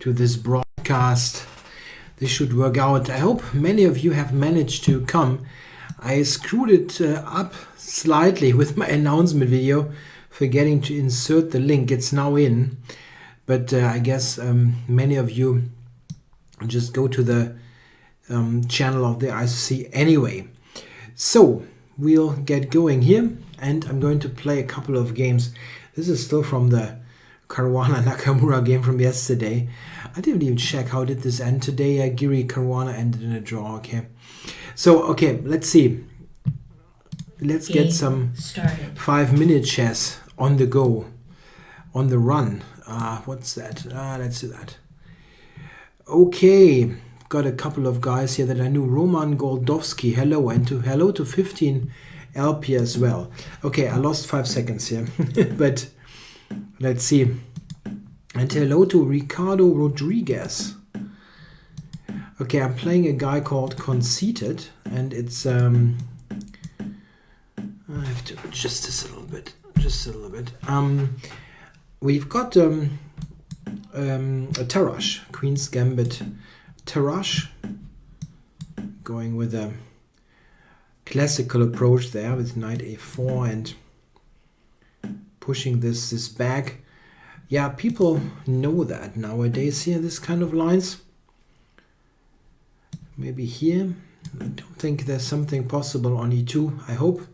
to this broadcast. This should work out. I hope many of you have managed to come. I screwed it up slightly with my announcement video, forgetting to insert the link. It's now in, but I guess many of you just go to the channel of the ICC anyway. So we'll get going here, and I'm going to play a couple of games. This is still from the Caruana Nakamura game from yesterday. I didn't even check how did this end today. Giri Caruana ended in a draw. Okay, so okay, let's see. Let's get some 5-minute chess on the go, on the run. What's that? Let's do that. Okay, got a couple of guys here that I knew. Roman Goldovsky, hello, and hello to 15 LP as well. Okay, I lost 5 seconds here, but let's see. And hello to Ricardo Rodriguez. Okay, I'm playing a guy called Conceited, and it's I have to adjust this a little bit, just a little bit. We've got a Tarrasch, Queen's Gambit Tarrasch, going with a classical approach there with Knight A4 and pushing this back. Yeah, people know that nowadays here, this kind of lines. Maybe here. I don't think there's something possible on E2, I hope.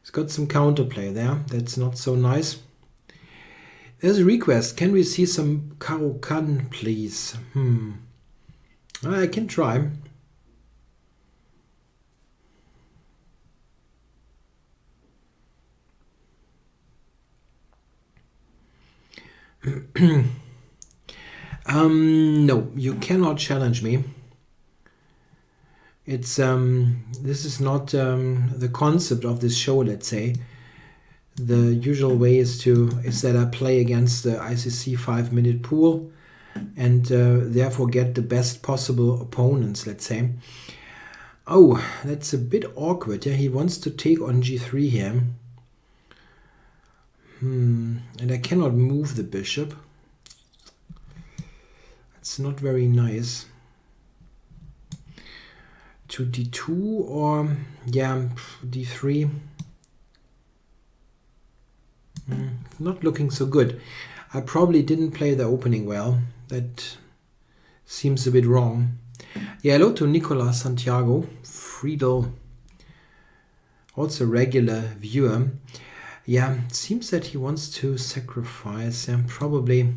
It's got some counterplay there. That's not so nice. There's a request. Can we see some Caro-Kann, please? I can try. No, you cannot challenge me. It's this is not the concept of this show, let's say. The usual way is that I play against the ICC 5-minute pool and therefore get the best possible opponents, let's say. Oh, that's a bit awkward. Yeah, he wants to take on G3 here. And I cannot move the bishop. It's not very nice. To D2 or, yeah, D3. Not looking so good. I probably didn't play the opening well. That seems a bit wrong. Yeah, hello to Nicolas Santiago, Friedel, also regular viewer. Yeah, it seems that he wants to sacrifice. Probably.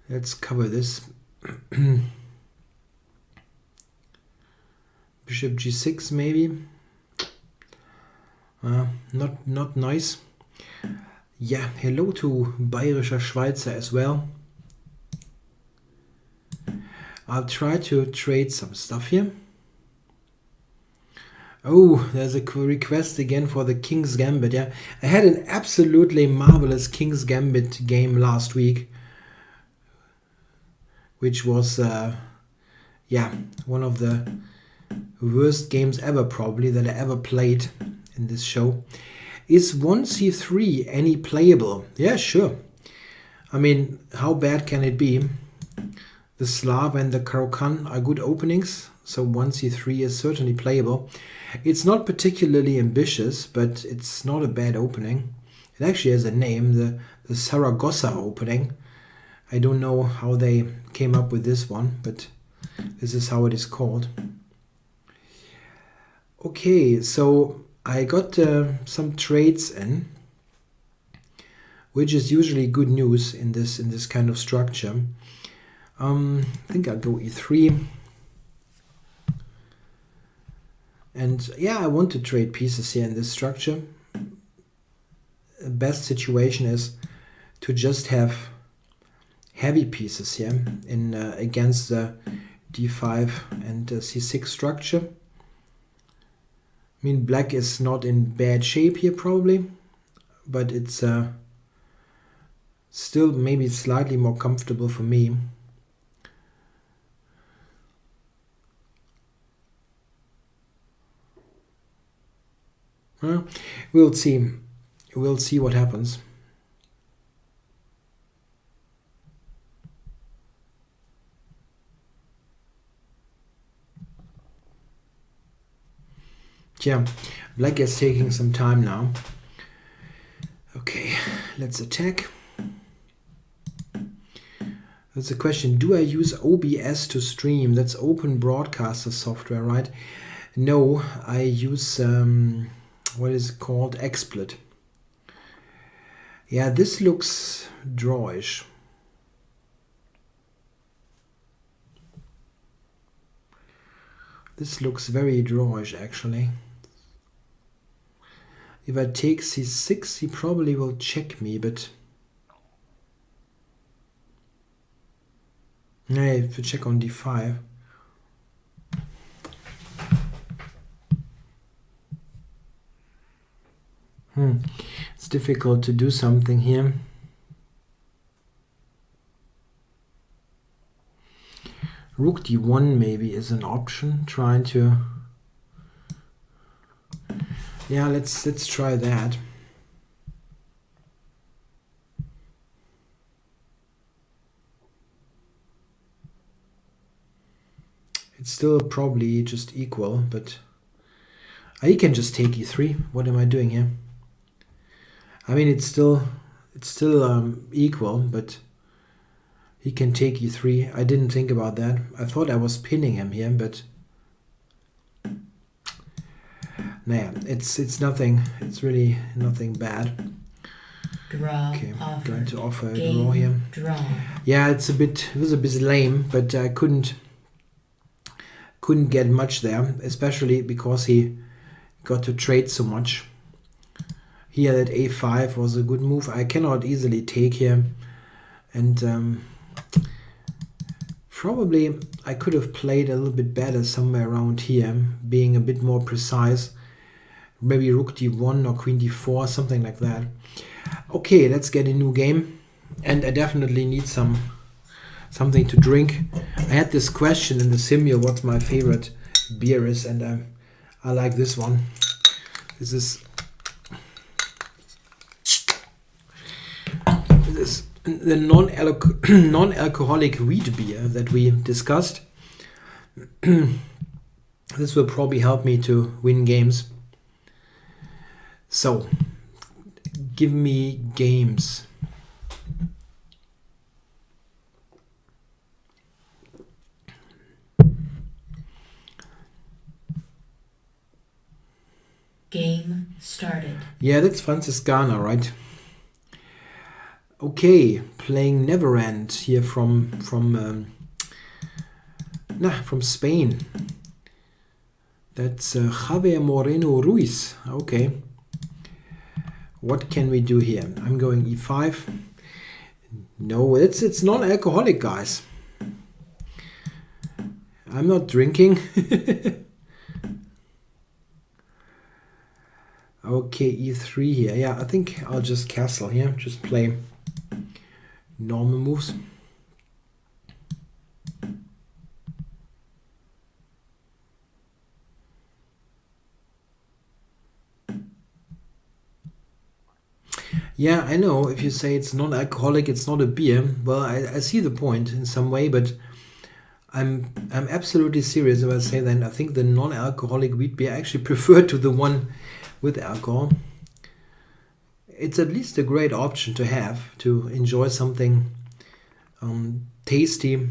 Let's cover this. Bishop G6 maybe. Not nice. Yeah, hello to Bayerischer Schweizer as well. I'll try to trade some stuff here. Oh, there's a request again for the King's Gambit. Yeah, I had an absolutely marvelous King's Gambit game last week, which was yeah, one of the worst games ever probably that I ever played in this show. Is 1c3 any playable? Yeah, sure. I mean, how bad can it be? The Slav and the Caro-Kann are good openings, so 1c3 is certainly playable. It's not particularly ambitious, but it's not a bad opening. It actually has a name, the Saragossa opening. I don't know how they came up with this one, but this is how it is called. Okay, so I got some trades in, which is usually good news in this kind of structure. I think I'll go E3. And yeah, I want to trade pieces here in this structure. The best situation is to just have heavy pieces here in against the D5 and C6 structure. I mean, black is not in bad shape here probably, but it's still maybe slightly more comfortable for me. We'll see. We'll see what happens. Yeah, black is taking some time now. Okay, let's attack. That's a question. Do I use OBS to stream? That's Open Broadcaster software, right? No, I use what is it called? XSplit. Yeah, this looks drawish. This looks very drawish, actually. If I take c6, he probably will check me, but I have to check on d5. It's difficult to do something here. Rook d1 maybe is an option. Trying to, yeah, let's try that. It's still probably just equal, but I can just take e3. What am I doing here? I mean, it's still equal, but he can take e3. I didn't think about that. I thought I was pinning him here, but nah, it's nothing. It's really nothing bad. Draw. Okay, I'm going to offer a Game, draw here. Draw. Yeah, it was a bit lame, but I couldn't get much there, especially because he got to trade so much. Here that a5 was a good move. I cannot easily take here, and probably I could have played a little bit better somewhere around here, being a bit more precise. Maybe rook d1 or queen d4, something like that. Okay, let's get a new game, and I definitely need something to drink. I had this question in the simul, what my favorite beer is, and I like this one. This is the non-alcoholic wheat beer that we discussed. This will probably help me to win games. So, give me games. Game started. Yeah, that's Franciscana, right? Okay, playing Neverend here from Spain. That's Javier Moreno Ruiz. Okay. What can we do here? I'm going e5. No, it's non-alcoholic, guys. I'm not drinking. Okay, e3 here. Yeah, I think I'll just castle here. Just play normal moves. Yeah, I know if you say it's non-alcoholic, it's not a beer. Well, I see the point in some way, but I'm absolutely serious if I say that I think the non-alcoholic wheat beer I actually prefer to the one with alcohol. It's at least a great option to have to enjoy something tasty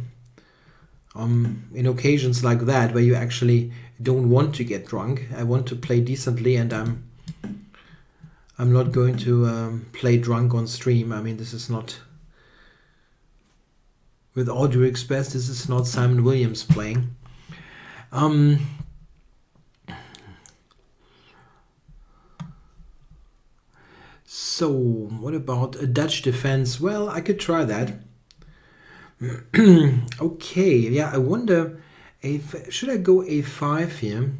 in occasions like that where you actually don't want to get drunk. I want to play decently, and I'm not going to play drunk on stream. I mean, this is not, with all due respect, this is not Simon Williams playing. So, what about a Dutch defense? Well, I could try that. Okay, yeah, I wonder, should I go a5 here?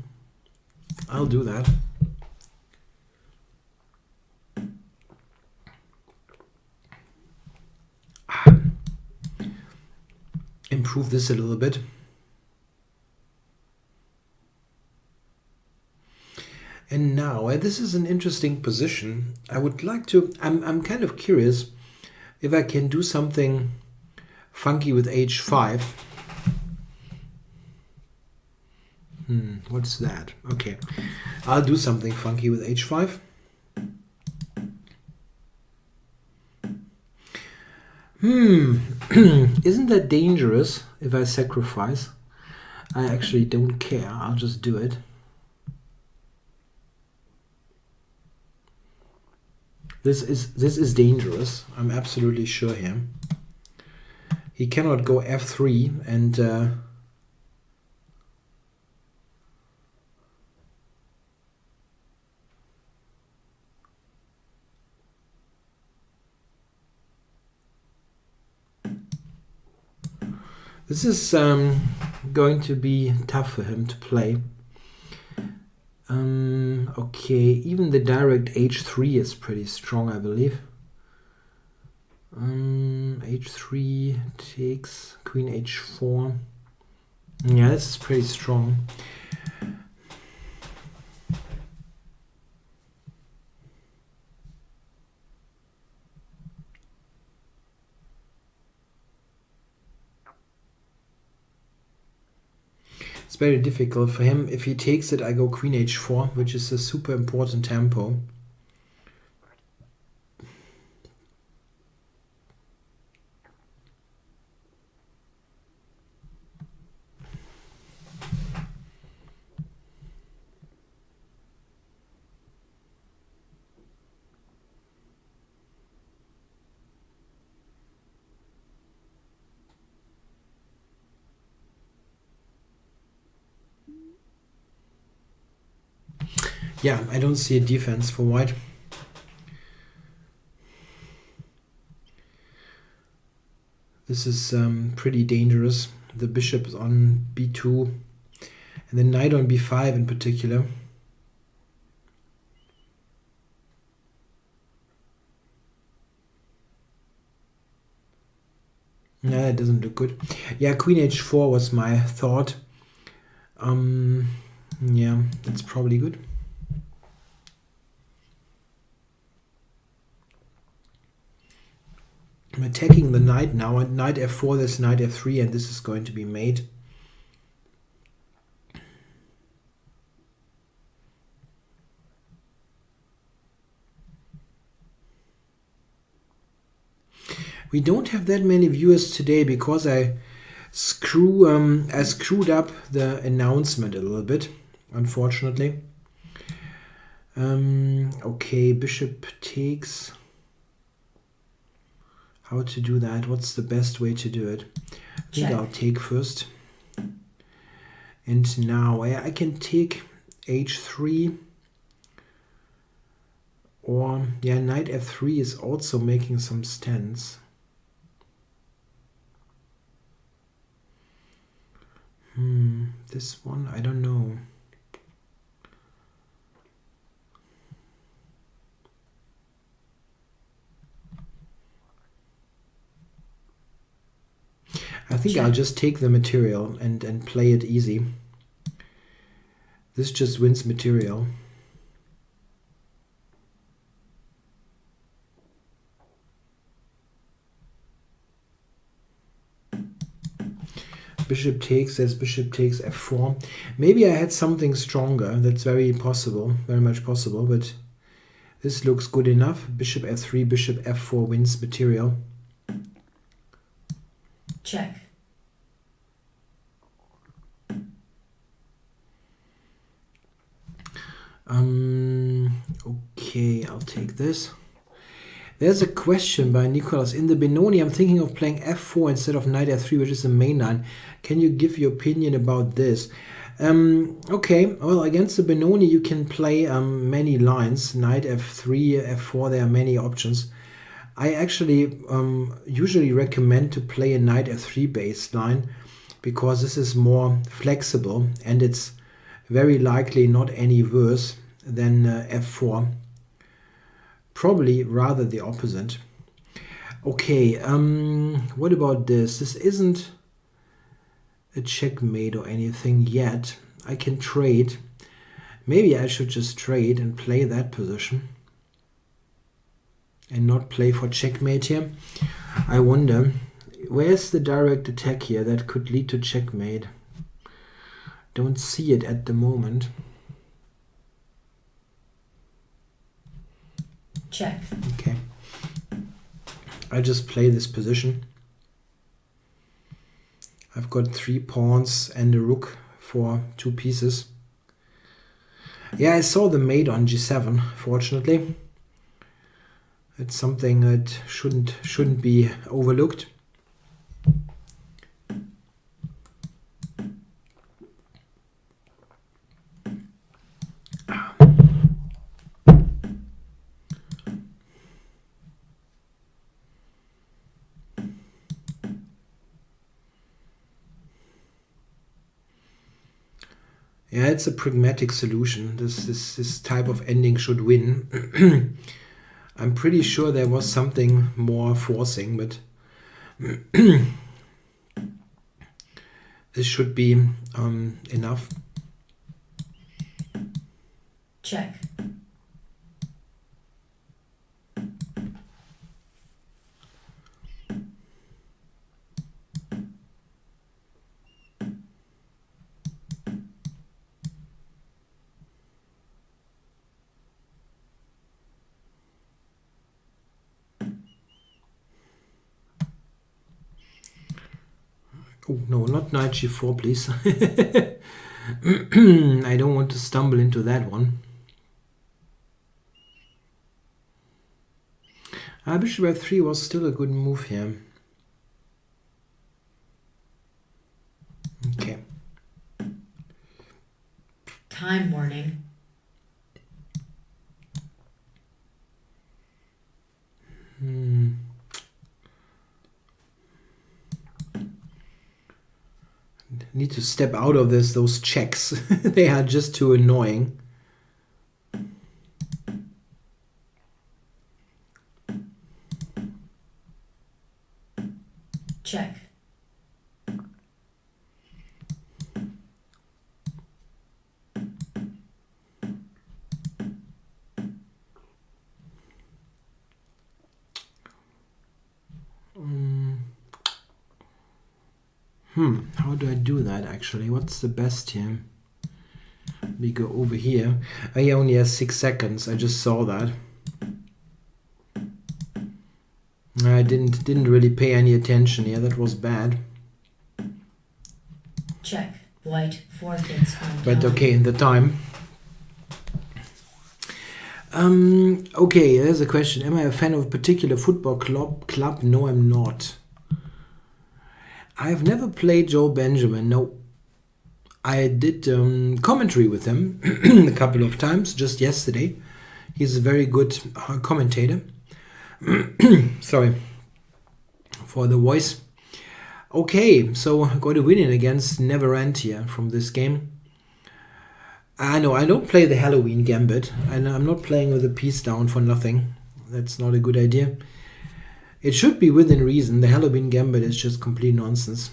I'll do that. Improve this a little bit. And now, this is an interesting position. I would like to, I'm kind of curious if I can do something funky with h5. What's that? Okay, I'll do something funky with h5. Isn't that dangerous if I sacrifice? I actually don't care. I'll just do it. This is dangerous. I'm absolutely sure here. He cannot go f3 and this is going to be tough for him to play. Okay, even the direct h3 is pretty strong, I believe. H3 takes queen h4. Yeah, this is pretty strong. It's very difficult for him. If he takes it, I go queen h4, which is a super important tempo. Yeah, I don't see a defense for white. This is pretty dangerous. The bishop is on b2 and the knight on b5 in particular. Yeah, it doesn't look good. Yeah, queen h4 was my thought. Yeah, that's probably good. I'm attacking the knight now. At knight f4, there's knight f3, and this is going to be mate. We don't have that many viewers today because I screwed up the announcement a little bit, unfortunately. Okay, bishop takes. How to do that? What's the best way to do it? I think I'll take first. And now I can take h3. Or, yeah, knight f3 is also making some stance. This one, I don't know. I think I'll just take the material and play it easy. This just wins material. Bishop takes, as bishop takes f4. Maybe I had something stronger. That's very possible, very much possible, but this looks good enough. Bishop f3, bishop f4 wins material. Check. Okay, I'll take this. There's a question by Nicholas. In the Benoni, I'm thinking of playing f4 instead of knight f3, which is the main line. Can you give your opinion about this? Okay, well, against the Benoni, you can play many lines. Knight f3, f4, there are many options. I actually usually recommend to play a knight f3 based line because this is more flexible and it's very likely not any worse than f4. Probably rather the opposite. Okay, what about this? This isn't a checkmate or anything yet. I can trade. Maybe I should just trade and play that position and not play for checkmate here. I wonder, where's the direct attack here that could lead to checkmate? Don't see it at the moment. Check. Okay. I just play this position. I've got 3 pawns and a rook for 2 pieces. Yeah, I saw the mate on g7, fortunately. It's something that shouldn't be overlooked. Yeah, it's a pragmatic solution. This type of ending should win. I'm pretty sure there was something more forcing, but this should be enough. Check. Oh, no, not knight g4, please. I don't want to stumble into that one. Bishop f3 was still a good move here. Okay. Time warning. Need to step out of those checks. They are just too annoying. Check. How do I do that actually? What's the best here? We go over here. He only has 6 seconds. I just saw that. I didn't really pay any attention here. That was bad. Check. White forfeits on But time. okay, the time. Okay, there's a question. Am I a fan of a particular football club? No, I'm not. I've never played Joe Benjamin. No. I did commentary with him a couple of times, just yesterday. He's a very good commentator. Sorry for the voice. Okay, so I'm going to win it against Neverend here from this game. I know I don't play the Halloween Gambit, and I'm not playing with a piece down for nothing. That's not a good idea. It should be within reason. The Halloween Gambit is just complete nonsense.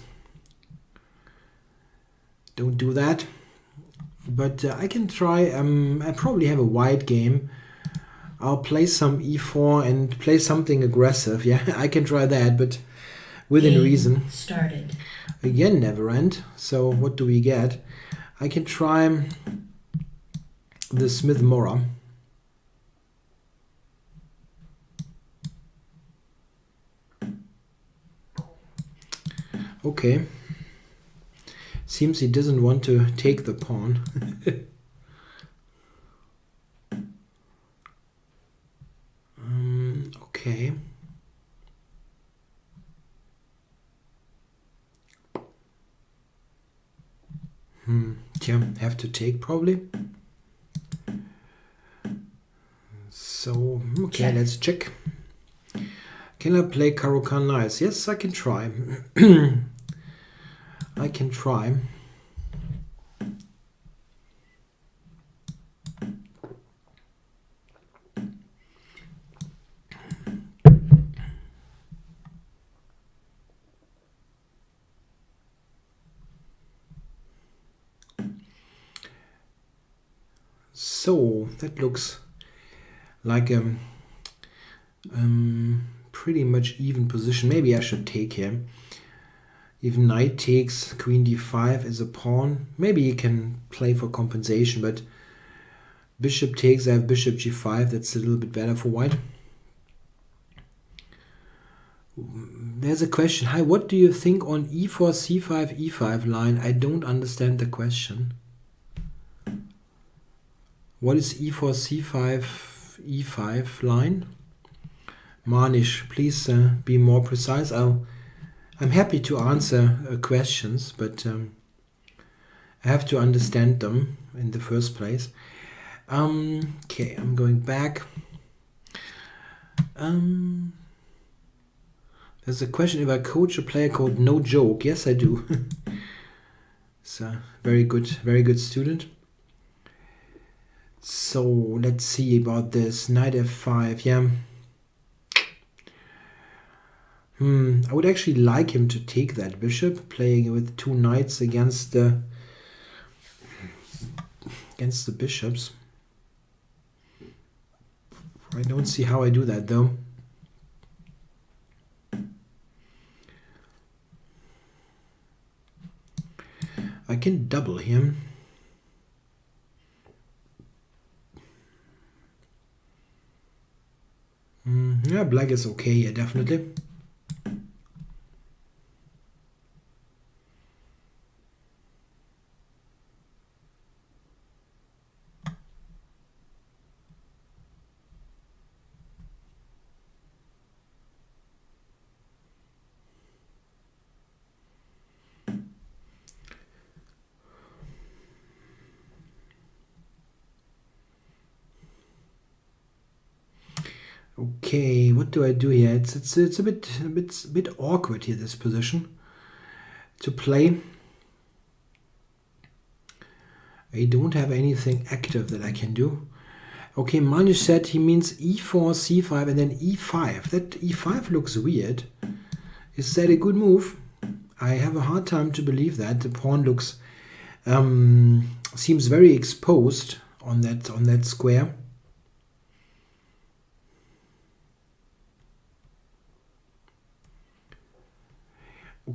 Don't do that. But I can try. I probably have a white game. I'll play some e4 and play something aggressive. Yeah, I can try that, but within Game reason. started. Again, never end. So what do we get? I can try the Smith Mora. Okay. Seems he doesn't want to take the pawn. Okay. Yeah, have to take probably. So, okay, Check. let's check. Can I play Caro-Kann Knights? Yes, I can try. I can try. So that looks like a pretty much even position. Maybe I should take him. If knight takes, queen d5 is a pawn. Maybe he can play for compensation, but bishop takes, I have bishop g5. That's a little bit better for white. There's a question. Hi, what do you think on e4, c5, e5 line? I don't understand the question. What is e4, c5, e5 line? Manish, please be more precise. I'm happy to answer questions, but I have to understand them in the first place. Okay, I'm going back. There's a question if I coach a player called No Joke. Yes, I do. It's a very good student. So let's see about this. Knight f5, yeah. I would actually like him to take that bishop, playing with two knights against the bishops. I don't see how I do that though. I can double him. Yeah, black is okay, yeah, definitely. Okay, what do I do here? It's a bit awkward here, this position to play. I don't have anything active that I can do. Okay, Manish said he means e4, c5, and then e5. That e5 looks weird. Is that a good move? I have a hard time to believe that. The pawn looks seems very exposed on that square.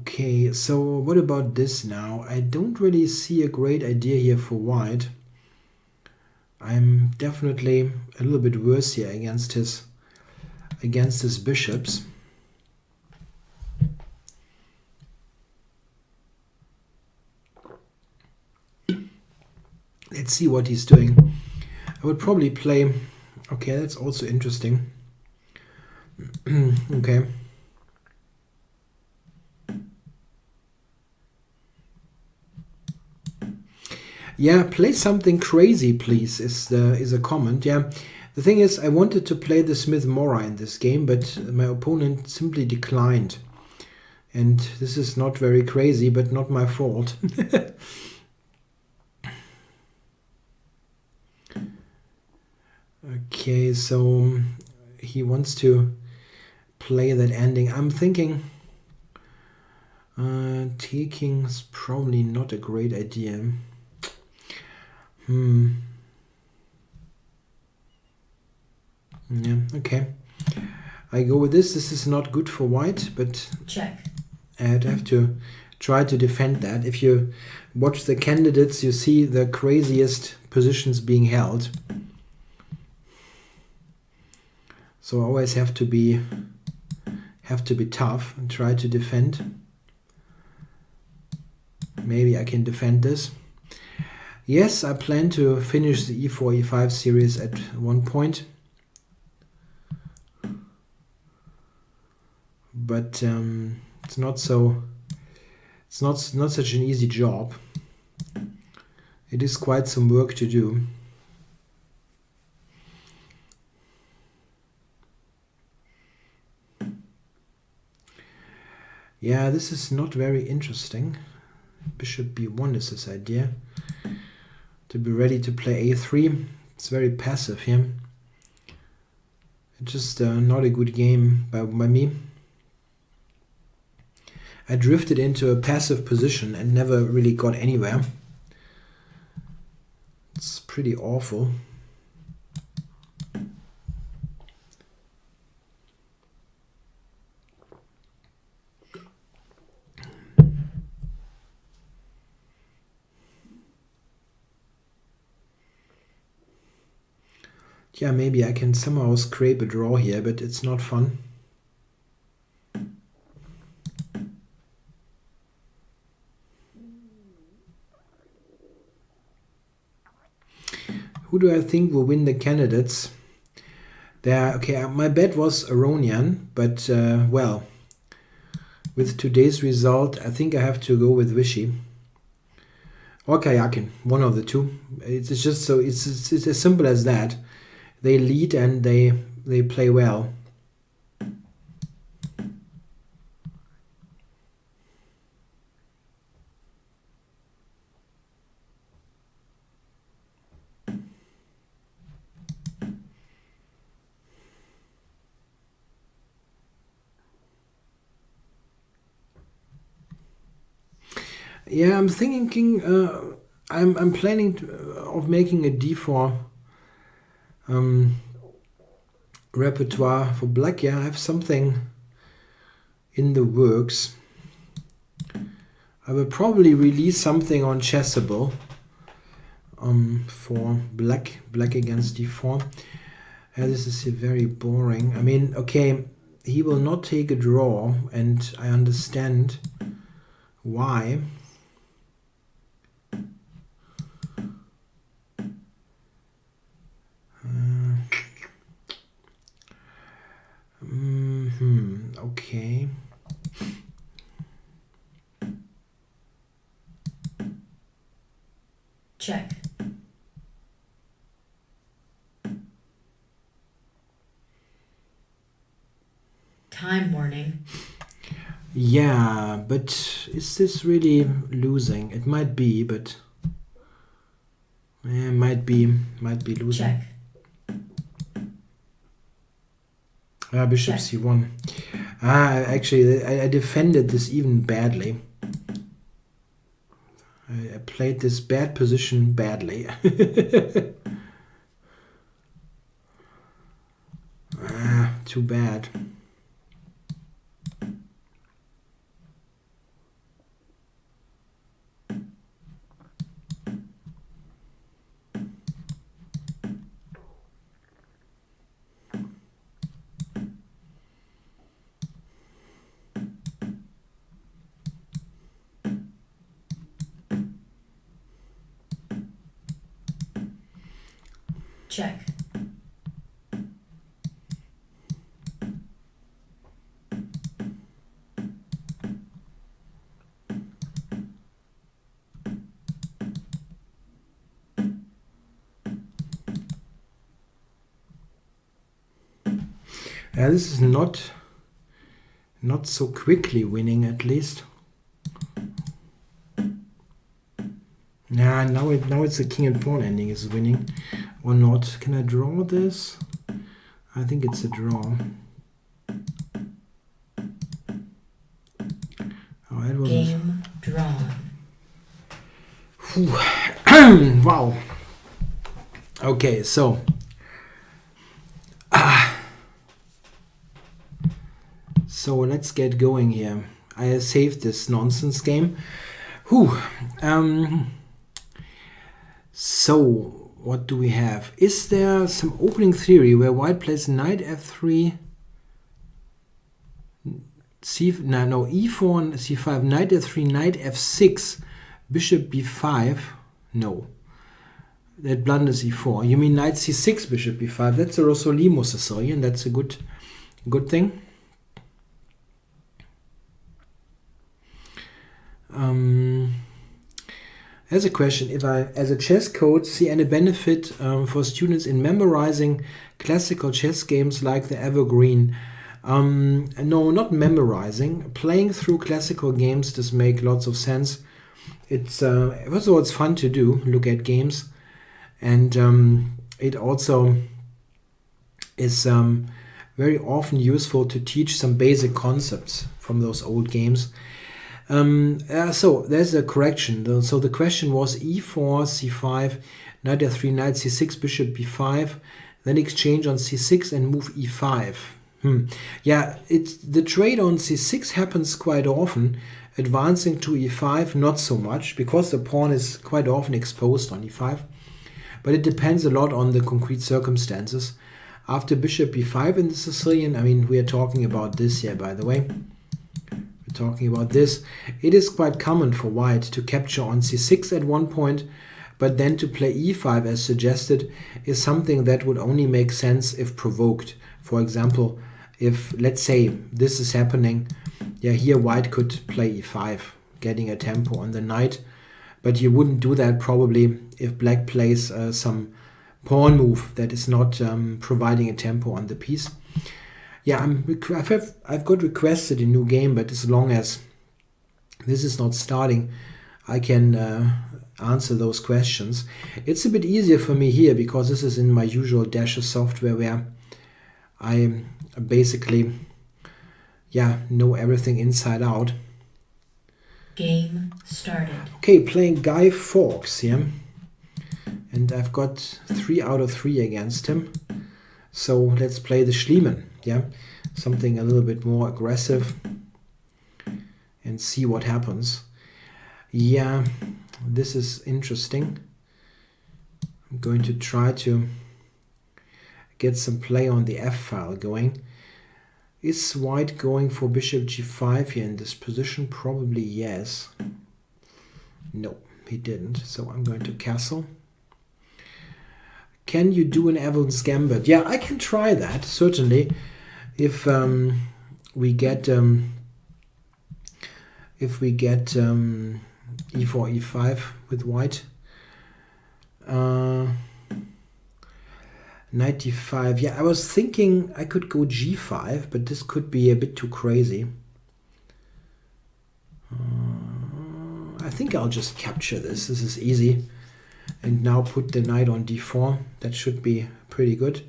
Okay, so what about this now? I don't really see a great idea here for white. I'm definitely a little bit worse here against his bishops. Let's see what he's doing. I would probably play... Okay, that's also interesting. Okay. Yeah, play something crazy, please, is a comment. Yeah, the thing is, I wanted to play the Smith Mora in this game, but my opponent simply declined. And this is not very crazy, but not my fault. Okay, so he wants to play that ending. I'm thinking taking is probably not a great idea. Yeah, okay. I go with this. This is not good for white, but check. I'd have to try to defend that. If you watch the candidates, you see the craziest positions being held. So I always have to be tough and try to defend. Maybe I can defend this. Yes, I plan to finish the e4, e5 series at one point. But it's not such an easy job. It is quite some work to do. Yeah, this is not very interesting. Bishop b1 is this idea. To be ready to play a3. It's very passive here. It's just not a good game by me. I drifted into a passive position and never really got anywhere. It's pretty awful. Yeah, maybe I can somehow scrape a draw here, but it's not fun. Who do I think will win the candidates? There, okay, my bet was Aronian, but well, with today's result, I think I have to go with Vichy or Kayakin, one of the two. It's just so it's as simple as that. They lead and they play well. Yeah, I'm thinking. I'm planning of making a d4 repertoire for black. Yeah, I have something in the works. I will probably release something on Chessable for black against d4. This is very boring. I mean, okay, he will not take a draw, and I understand why. Okay. Check. Time warning. Yeah, but is this really losing? It might be, but might be losing. Check. Bishop c1. Actually, I defended this even badly. I played this bad position badly. Too bad. Check. This is not so quickly winning, at least. Now it's the king and pawn ending is winning, or not. Can I draw this? I think it's a draw. Oh, it was Game drawn. Wow. Okay, so so let's get going here. I saved this nonsense game. So what do we have? Is there some opening theory where white plays knight f3, e4, c5, knight f3, knight f6, bishop b5? No, that blunders e4. You mean knight c6, bishop b5? That's a Rossolimo Sicilian. That's a good thing. There's a question: if I, as a chess coach, see any benefit for students in memorizing classical chess games like the Evergreen? No, not memorizing. Playing through classical games does make lots of sense. It's first of all, it's fun to do, look at games, and it also is very often useful to teach some basic concepts from those old games. So there's a correction. So the question was e4, c5, knight f3, knight c6, bishop b5, then exchange on c6 and move e5. Yeah, the trade on c6 happens quite often. Advancing to e5, not so much, because the pawn is quite often exposed on e5. but it depends a lot on the concrete circumstances. After bishop b5 in the Sicilian, I mean, we are talking about this here, by the way. We're talking about this. It is quite common for white to capture on c6 at one point, but then to play e5 as suggested is something that would only make sense if provoked. For example, if, let's say, this is happening, yeah, here white could play e5, getting a tempo on the knight, but you wouldn't do that probably if black plays some pawn move that is not providing a tempo on the piece. Yeah, I've got requested a new game, but as long as this is not starting, I can answer those questions. It's a bit easier for me here because this is in my usual Dasher software where I basically, yeah, know everything inside out. Game started. Okay, playing Guy Fawkes here. And I've got 3 out of 3 against him. So let's play the Schliemann, yeah? Something a little bit more aggressive. And see what happens. Yeah, this is interesting. I'm going to try to get some play on the f-file going. Is white going for bishop g5 here in this position? Probably yes. No, he didn't. So I'm going to castle. Can you do an Evelyn's Gambit? Yeah, I can try that, certainly. If we get e4, e5 with white. Knight d5. Yeah, I was thinking I could go g5, but this could be a bit too crazy. I think I'll just capture this. This is easy. And now put the knight on d4. That should be pretty good.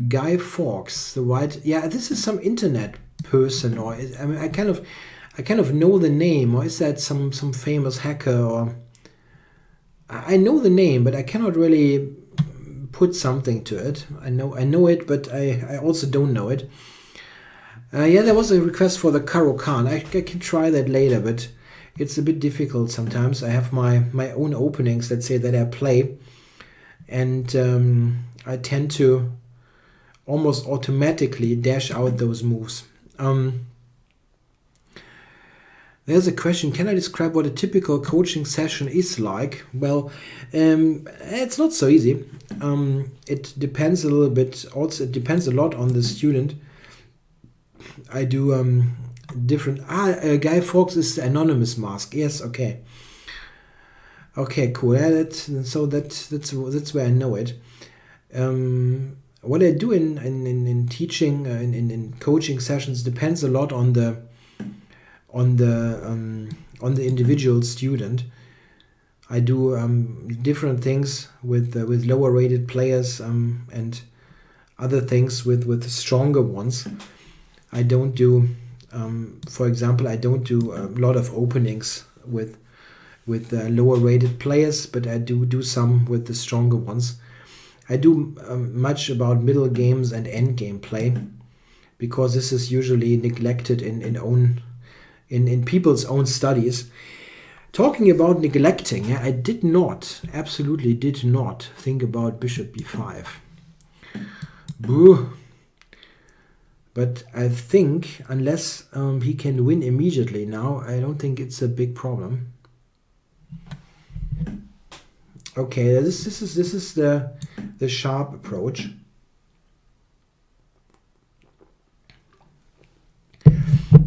Guy Fawkes, the white. Yeah, this is some internet person, or I mean, I kind of know the name, or is that some famous hacker? Or I know the name, but I cannot really put something to it. I know it, but I also don't know it. Yeah, there was a request for the Caro-Kann. I can try that later, but it's a bit difficult sometimes. I have my own openings, let's say, that I play, and I tend to almost automatically dash out those moves. There's a question, can I describe what a typical coaching session is like? Well, it's not so easy. It depends a little bit. Also, it depends a lot on the student. I do different... Guy Fawkes is the anonymous mask. Yes, okay. Okay, cool. Yeah, that's where I know it. What I do in teaching, in coaching sessions, depends a lot on the individual student. I do different things with lower rated players and other things with stronger ones. I don't do, for example, I don't do a lot of openings with lower rated players, but I do some with the stronger ones. I do much about middle games and end game play, because this is usually neglected in people's own studies. Talking about neglecting, I absolutely did not think about bishop b5. Boo. But I think, unless he can win immediately now, I don't think it's a big problem. Okay, this is the sharp approach.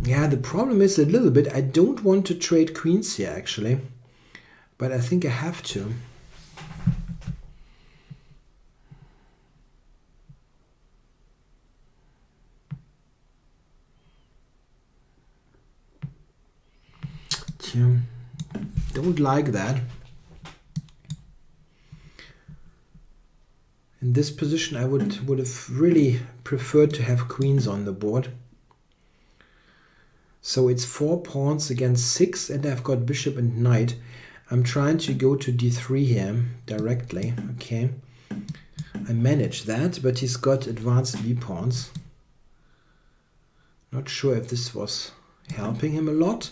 Yeah, the problem is a little bit, I don't want to trade queens here actually, but I think I have to. Don't like that. In this position I would have really preferred to have queens on the board. So it's 4 pawns against 6, and I've got bishop and knight. I'm trying to go to d3 here directly. Okay, I managed that, but he's got advanced b pawns. Not sure if this was helping him a lot.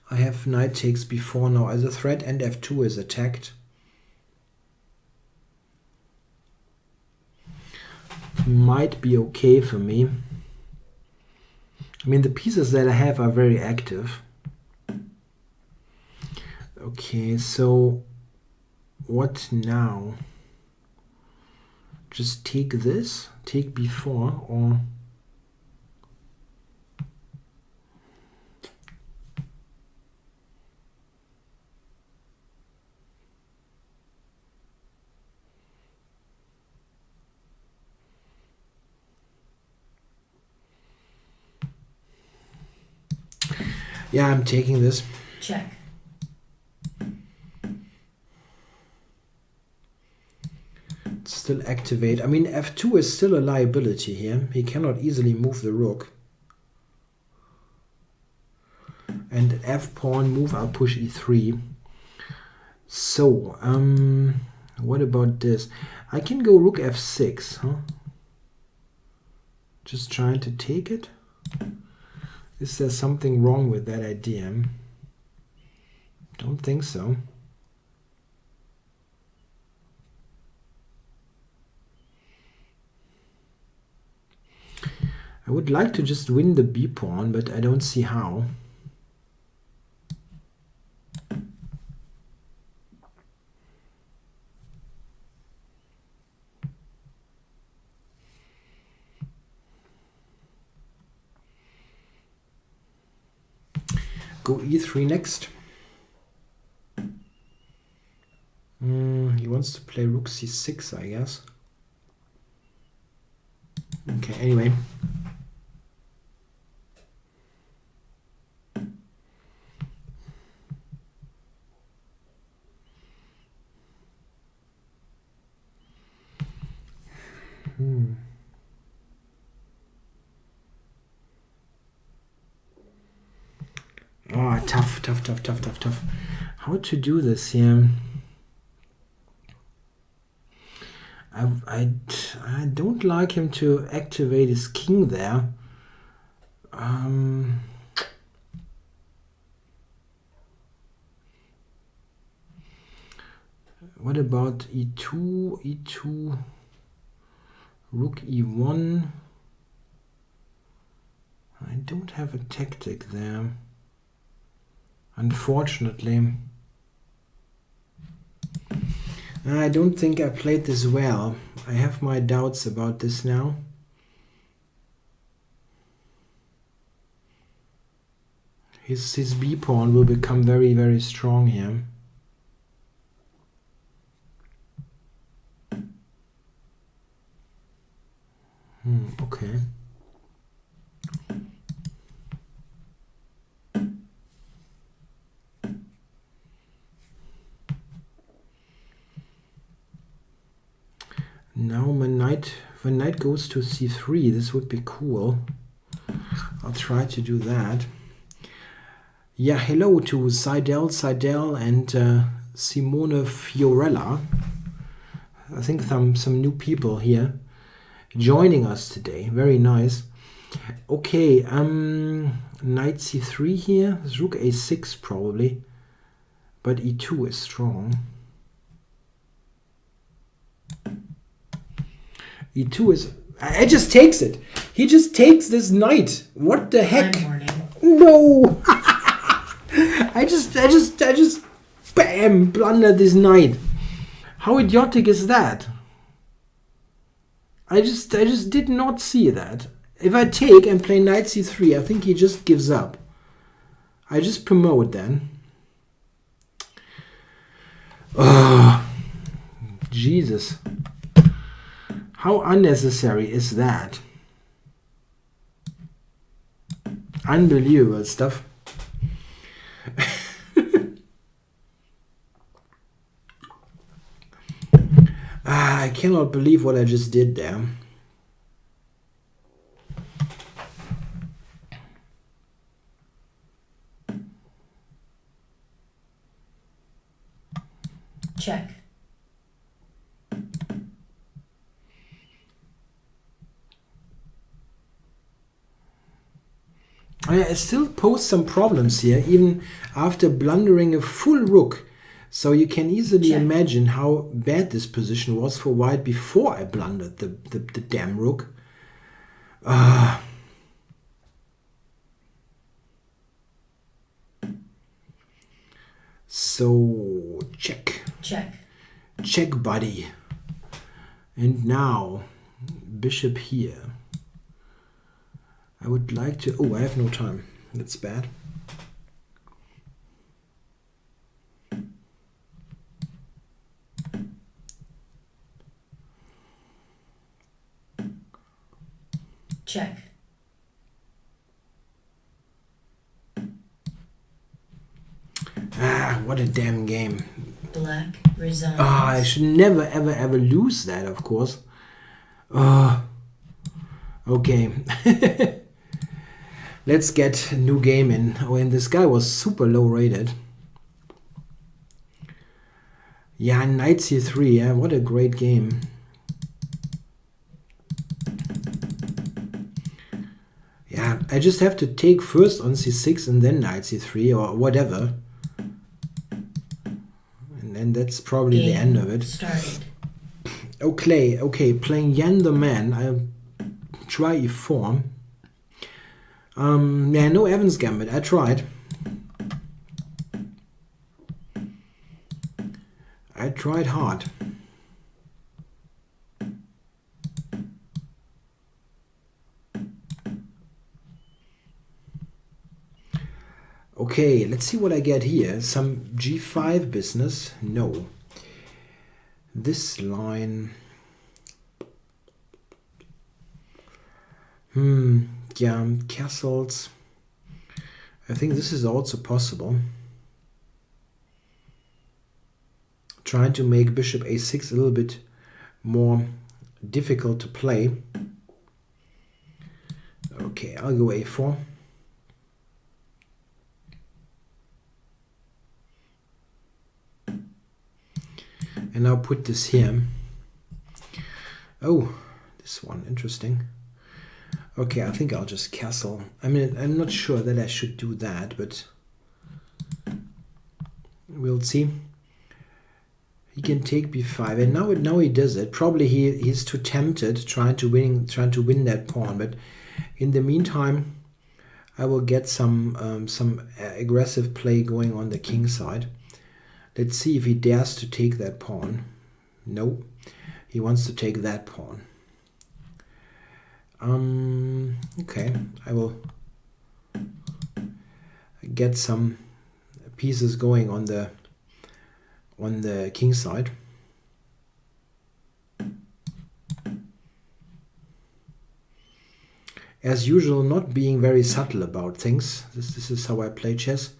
I have knight takes b4 now as a threat, and f2 is attacked. might be okay for me. I mean, the pieces that I have are very active. Okay, so what now? Just take this, take b4, or yeah, I'm taking this. Check. Still activate. I mean, f2 is still a liability here. He cannot easily move the rook. And f pawn move, I'll push e3. So, what about this? I can go rook f6, huh? Just trying to take it. Is there something wrong with that idea? Don't think so. I would like to just win the b pawn, but I don't see how. Go e3 next. He wants to play rook c6, I guess. Okay, anyway. Oh, tough. How to do this here? I don't like him to activate his king there. What about e2, rook e1? I don't have a tactic there, unfortunately. I don't think I played this well. I have my doubts about this now. His b pawn will become very, very strong here. Okay. Now when knight goes to c3, this would be cool. I'll try to do that. Yeah, hello to Seidel and Simone Fiorella. I think some new people here joining us today. Very nice. Okay, knight c3 here. It's rook a6 probably, but e2 is strong. e2 is... I just takes it. He just takes this knight. What the heck? No. I just bam, blundered this knight. How idiotic is that? I just did not see that. If I take and play knight c3, I think he just gives up. I just promote then. Oh, Jesus. How unnecessary is that? Unbelievable stuff. I cannot believe what I just did there. Check. I still pose some problems here, even after blundering a full rook. So you can easily Check. imagine how bad this position was for white before I blundered the damn rook. So check. Check. Check, buddy. And now bishop here. I would like to... Oh, I have no time. That's bad. Check. Ah, what a damn game. Black resigns. Ah, I should never, ever, ever lose that, of course. Ah, okay. Let's get a new game in. Oh, and this guy was super low rated. Yeah, knight c3, yeah, what a great game. Yeah, I just have to take first on c6 and then knight c3 or whatever. And that's probably the end of it. Started. Okay, playing Yan the Man. I'll try e4. Yeah, no Evans Gambit. I tried. I tried hard. Okay, let's see what I get here. Some g5 business. No. This line. Yeah, castles. I think this is also possible. Trying to make bishop a6 a little bit more difficult to play. Okay, I'll go a4. And I'll put this here. Oh, this one, interesting. Okay, I think I'll just castle. I mean, I'm not sure that I should do that, but we'll see. He can take b5, and now he does it. Probably he's too tempted trying to win that pawn, but in the meantime, I will get some aggressive play going on the king side. Let's see if he dares to take that pawn. No, he wants to take that pawn. Okay, I will get some pieces going on the king side. As usual, not being very subtle about things. This is how I play chess.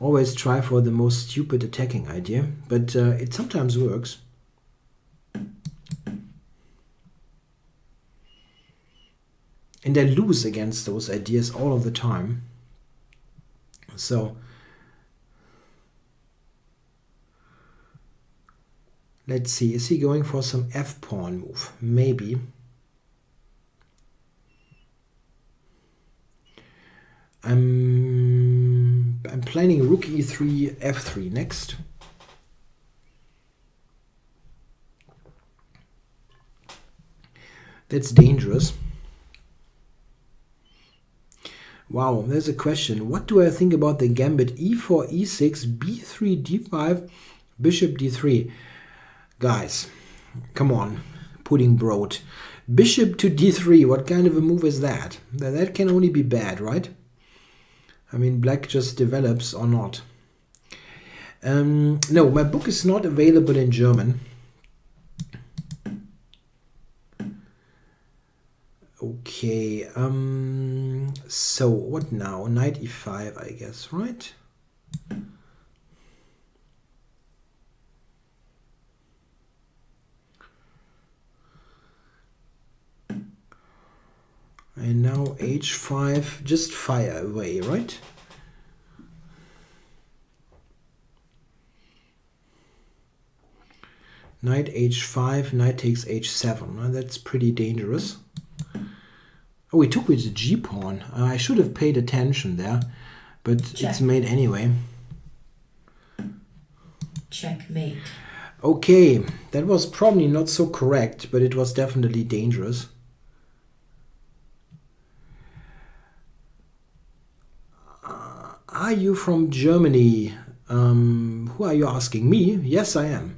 Always try for the most stupid attacking idea, but it sometimes works. And I lose against those ideas all of the time. So let's see, is he going for some f-pawn move? Maybe. I'm planning rook e3, f3 next. That's dangerous. Wow, there's a question. What do I think about the gambit e4, e6, b3, d5, bishop d3? Guys, come on, pudding broad. Bishop to d3, what kind of a move is that? That can only be bad, right? I mean, black just develops or not. No, my book is not available in German. Okay, so what now? Knight e5, I guess, right? And now h5, just fire away, right? Knight h5, knight takes h7. That's pretty dangerous. Oh, he took with the g-pawn. I should have paid attention there, but check. It's made anyway. Checkmate. Okay, that was probably not so correct, but it was definitely dangerous. Are you from Germany? Who are you asking? Me? Yes, I am.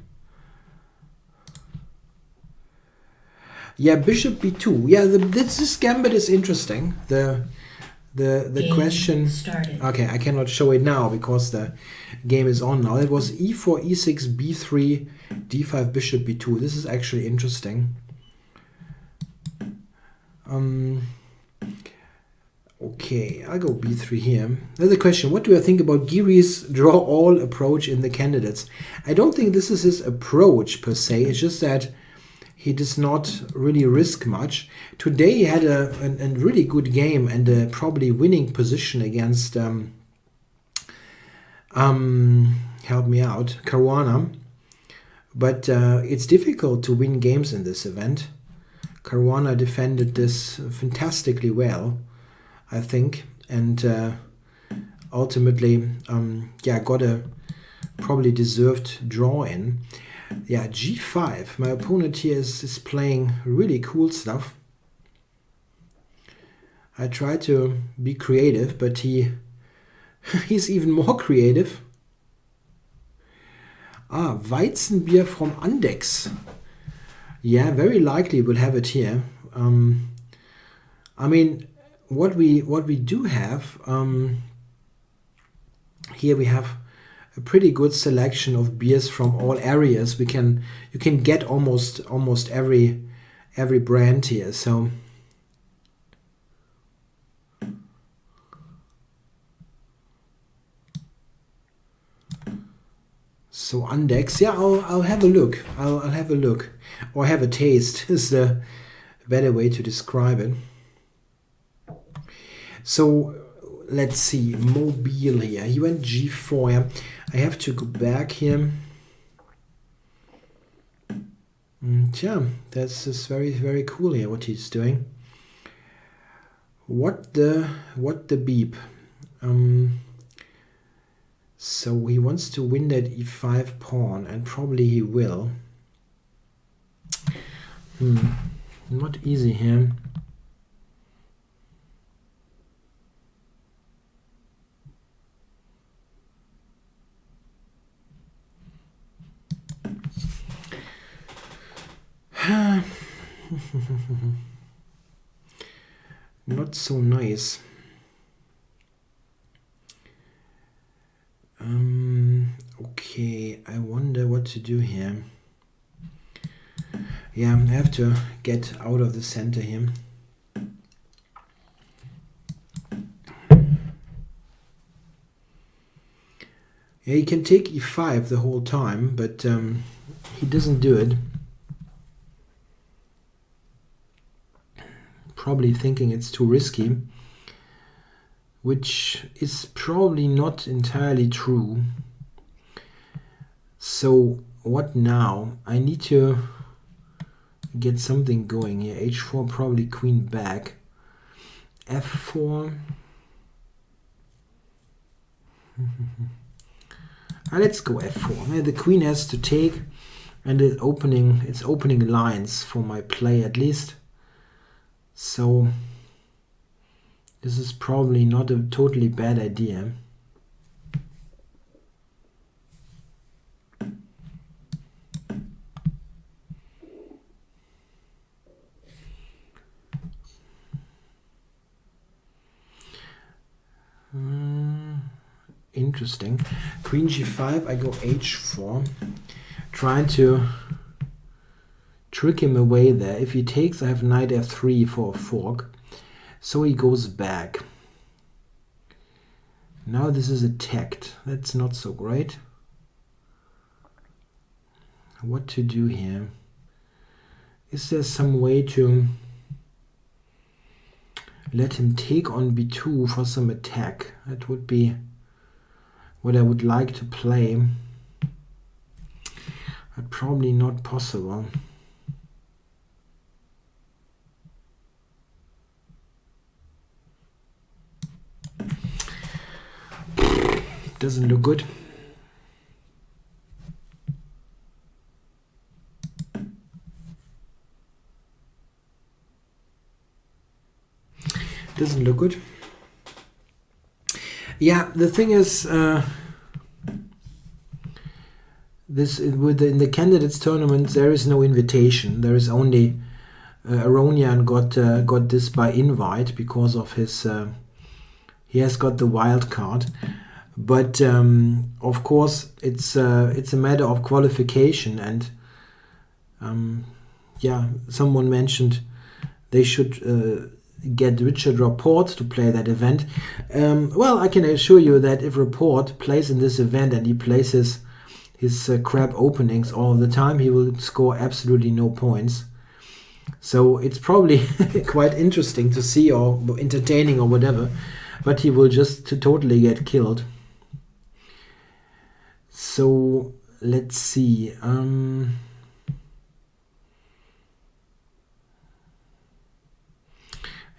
Yeah, bishop b2. Yeah, this gambit is interesting. The Game question. started. Okay, I cannot show it now because the game is on now. It was e4, e6, b3, d5, bishop b2. This is actually interesting. Okay, I'll go b3 here. There's a question. What do I think about Giri's draw all approach in the candidates? I don't think this is his approach per se. It's just that he does not really risk much. Today he had a really good game and a probably winning position against help me out, Caruana. But it's difficult to win games in this event. Caruana defended this fantastically well, I think, and ultimately got a probably deserved draw in. Yeah, g5. My opponent here is playing really cool stuff. I try to be creative, but he's even more creative. Weizenbier from Andex. Yeah, very likely we'll have it here. I mean, what we do have here, we have a pretty good selection of beers from all areas. You can get almost every brand here. So Andex, yeah, I'll have a look. I'll have a look, or have a taste is the better way to describe it. So let's see, Mobile here. He went g4. Yeah. I have to go back here. Yeah, that's just very, very cool here what he's doing. What the beep? So he wants to win that e5 pawn, and probably he will. Not easy here. Not so nice. Okay, I wonder what to do here. Yeah, I have to get out of the center here. Yeah, he can take e5 the whole time, but he doesn't do it. Probably thinking it's too risky, which is probably not entirely true. So what now? I need to get something going here. h4, probably queen back. f4. Let's go f4. The queen has to take, and it's opening lines for my play at least. So this is probably not a totally bad idea. Interesting. Queen g5, I go h4, trying to trick him away there. If he takes, I have knight f3 for a fork. So he goes back. Now this is attacked. That's not so great. What to do here? Is there some way to let him take on b2 for some attack? That would be what I would like to play. But probably not possible. Doesn't look good. Doesn't look good. Yeah, the thing is, in the candidates tournament there is no invitation. There is only Aronian got this by invite because of his. He has got the wild card, but of course it's a matter of qualification. And yeah, someone mentioned they should get Richard Rapport to play that event. Well, I can assure you that if Rapport plays in this event and he plays his crab openings all the time, he will score absolutely no points. So it's probably quite interesting to see, or entertaining or whatever, but he will just totally get killed. So let's see.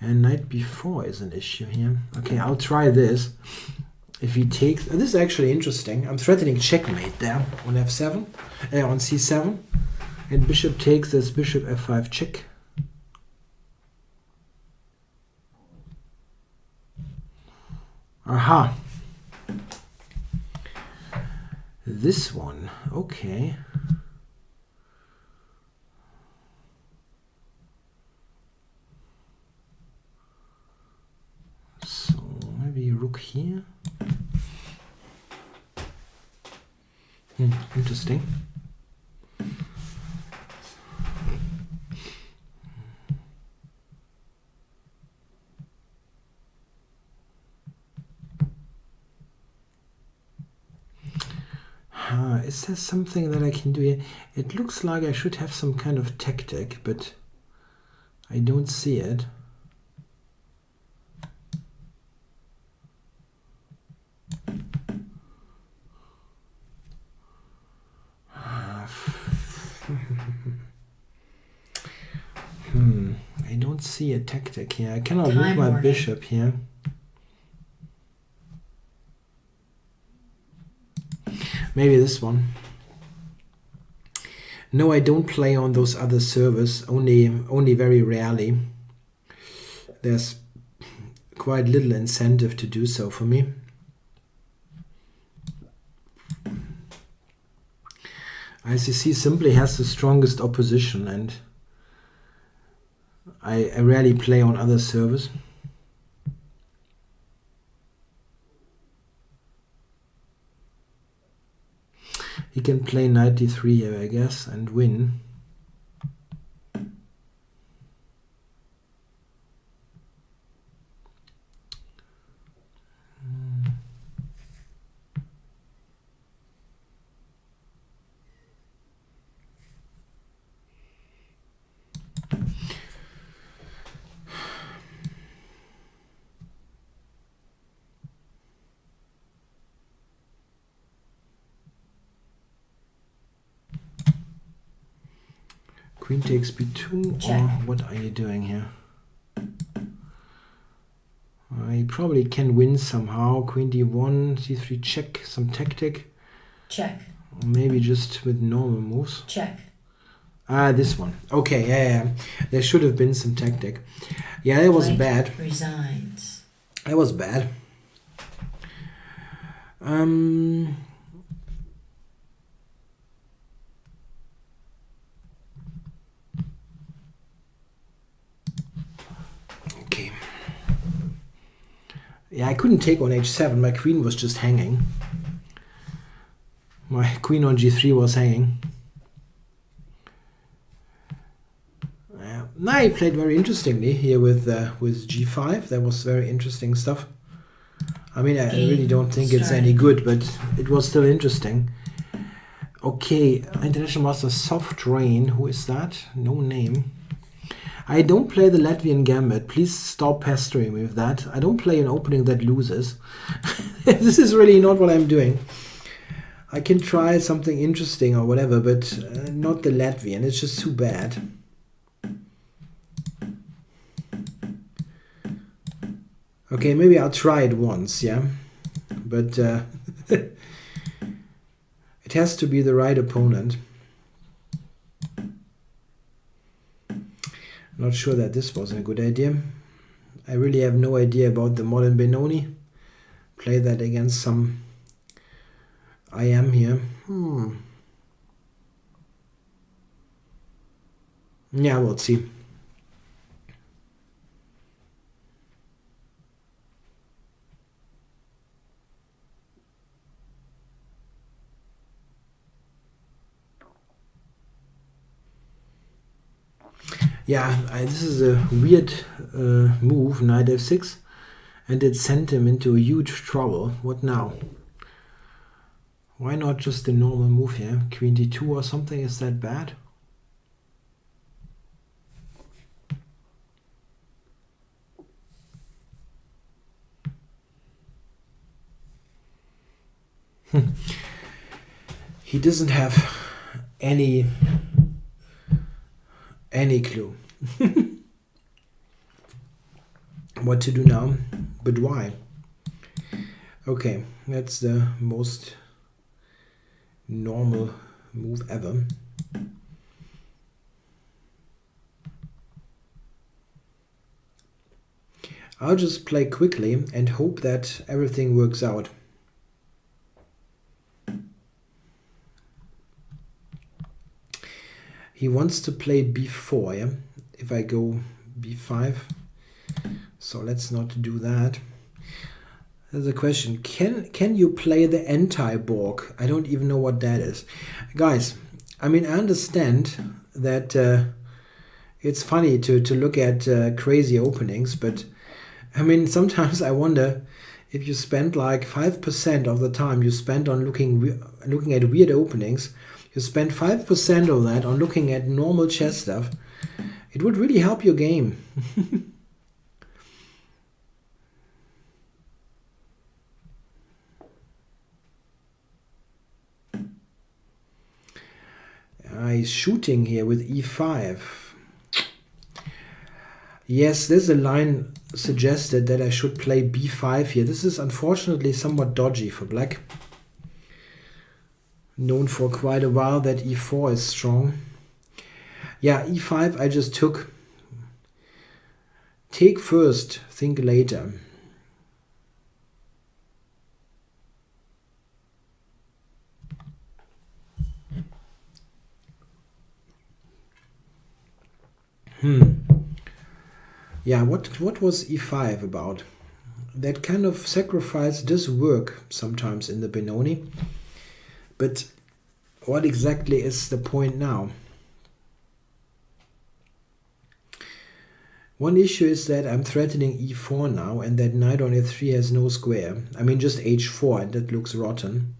And knight b4 is an issue here. Okay, I'll try this. If he takes... this is actually interesting. I'm threatening checkmate there on f7, on c7. And bishop takes this bishop f5 check. Aha. This one. Okay. So maybe rook here. Interesting. Is there something that I can do here? It looks like I should have some kind of tactic, but I don't see it. I don't see a tactic here. I cannot move my bishop here. Maybe this one. No, I don't play on those other servers, only very rarely. There's quite little incentive to do so for me. ICC simply has the strongest opposition, and I rarely play on other servers. He can play knight d3 here, I guess, and win. Queen takes b2, check. or what are you doing here? He probably can win somehow. Queen d1, c3 check, some tactic. Check. Or maybe just with normal moves. Check. Ah, this one. Okay, yeah. There should have been some tactic. Yeah, that was bad. Resigns. That was bad. Okay. Yeah, I couldn't take on h7. My queen was just hanging. My queen on g3 was hanging. Yeah. Now he played very interestingly here with g5. That was very interesting stuff. I mean, I really don't think it's any good, but it was still interesting. Okay, International Master Soft Rain. Who is that? No name. I don't play the Latvian Gambit. Please stop pestering me with that. I don't play an opening that loses. This is really not what I'm doing. I can try something interesting or whatever, but not the Latvian. It's just too bad. Okay, maybe I'll try it once, yeah? But it has to be the right opponent. Not sure that this wasn't a good idea. I really have no idea about the modern Benoni. Play that against some IM here. Yeah, we'll see. Yeah, this is a weird move, knight f6, and it sent him into a huge trouble. What now? Why not just the normal move here? Queen d2 or something, is that bad? He doesn't have any clue what to do now, but why? Okay, that's the most normal move ever. I'll just play quickly and hope that everything works out. He wants to play b4, yeah? If I go b5, so let's not do that. There's a question, can you play the anti-Borg? I don't even know what that is. Guys, I mean, I understand that it's funny to look at crazy openings, but I mean, sometimes I wonder if you spend like 5% of the time you spend on looking at weird openings, you spend 5% of that on looking at normal chess stuff, it would really help your game. He's shooting here with e5. Yes, there's a line suggested that I should play b5 here. This is unfortunately somewhat dodgy for black. Known for quite a while that e4 is strong. Yeah, e5 I just took. Take first, think later. Yeah, what was e5 about? That kind of sacrifice does work sometimes in the Benoni. But what exactly is the point now? One issue is that I'm threatening e4 now, and that knight on f3 has no square. I mean, just h4, and that looks rotten.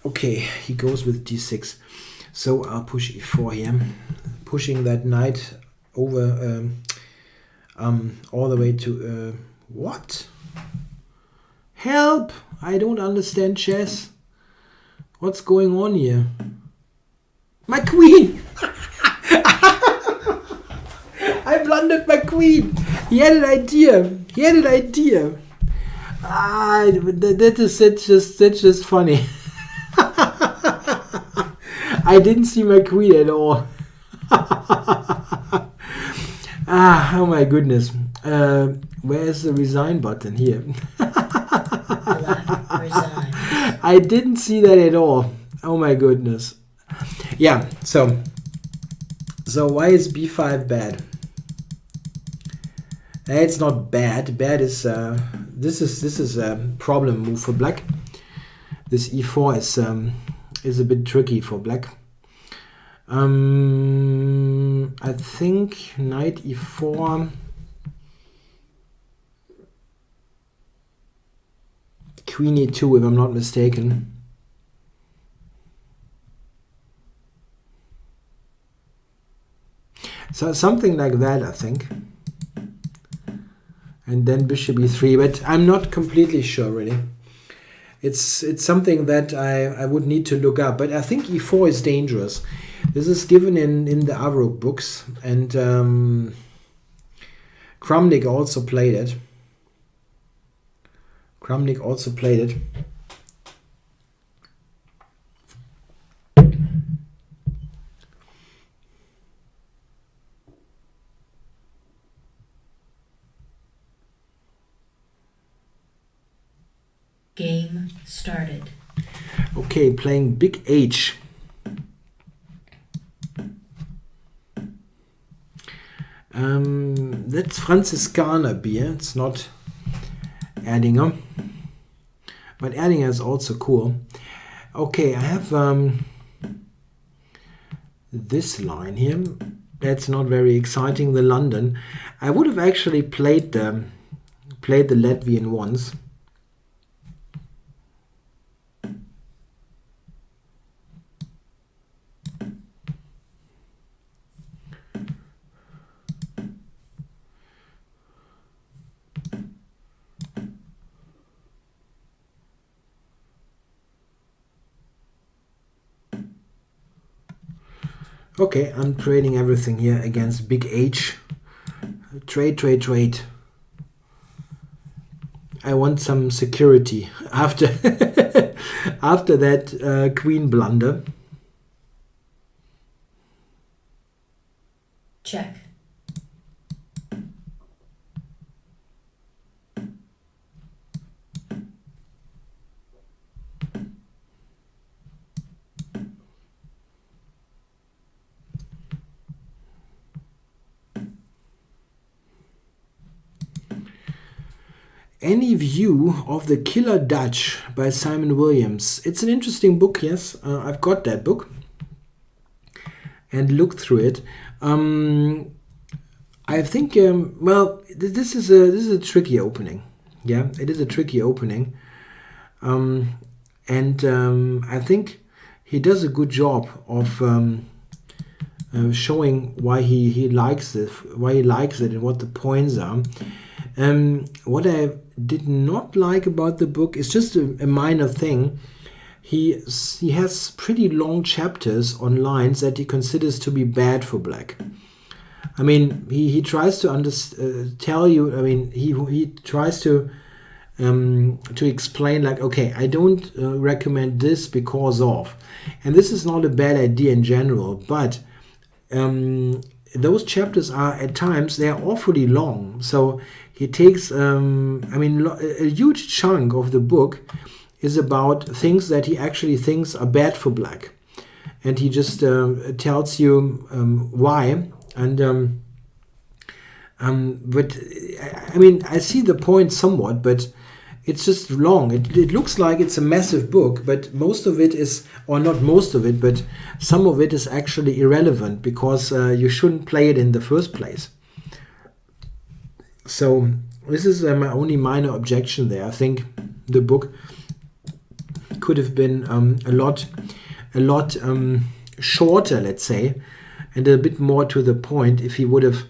Okay, he goes with d6. So I'll push e4 here, pushing that knight over all the way to what? Help! I don't understand chess. What's going on here? My queen! I blundered my queen. He had an idea. That's just funny. I didn't see my queen at all. Oh my goodness. Where's the resign button? Here. Resign. I didn't see that at all. Oh my goodness. Yeah, so why is b5 bad? It's not bad. Bad is this is a problem move for black. This e4 is a bit tricky for black. I think knight e4, queen e2 if I'm not mistaken. So something like that, I think. And then bishop e3, but I'm not completely sure really. It's something that I would need to look up, but I think e4 is dangerous. This is given in the Avro books, and Kramnik also played it. Kramnik also played it. Game started. Okay, playing Big H. That's Franziskaner beer. It's not Erdinger. But Erdinger is also cool. Okay, I have this line here. That's not very exciting. The London. I would have actually played the Latvian once. Okay, I'm trading everything here against Big H. Trade, trade, trade. I want some security after after that queen blunder. Check. Any View of the Killer Dutch by Simon Williams. It's an interesting book, yes. I've got that book and looked through it. I think, well, this is a tricky opening. Yeah, it is a tricky opening. I think he does a good job of showing why he likes it, and what the points are. What I did not like about the book is just a minor thing. He has pretty long chapters on lines that he considers to be bad for black. I mean, he tries to tell you. I mean, he tries to explain, like, okay, I don't recommend this because of, and this is not a bad idea in general, but those chapters are at times, they are awfully long. So he takes, I mean, a huge chunk of the book is about things that he actually thinks are bad for black, and he just tells you why. And but I mean, I see the point somewhat, but it's just long. It looks like it's a massive book, but most of it is, or not most of it, but some of it is actually irrelevant, because you shouldn't play it in the first place. So this is my only minor objection there. I think the book could have been a lot shorter, let's say, and a bit more to the point if he would have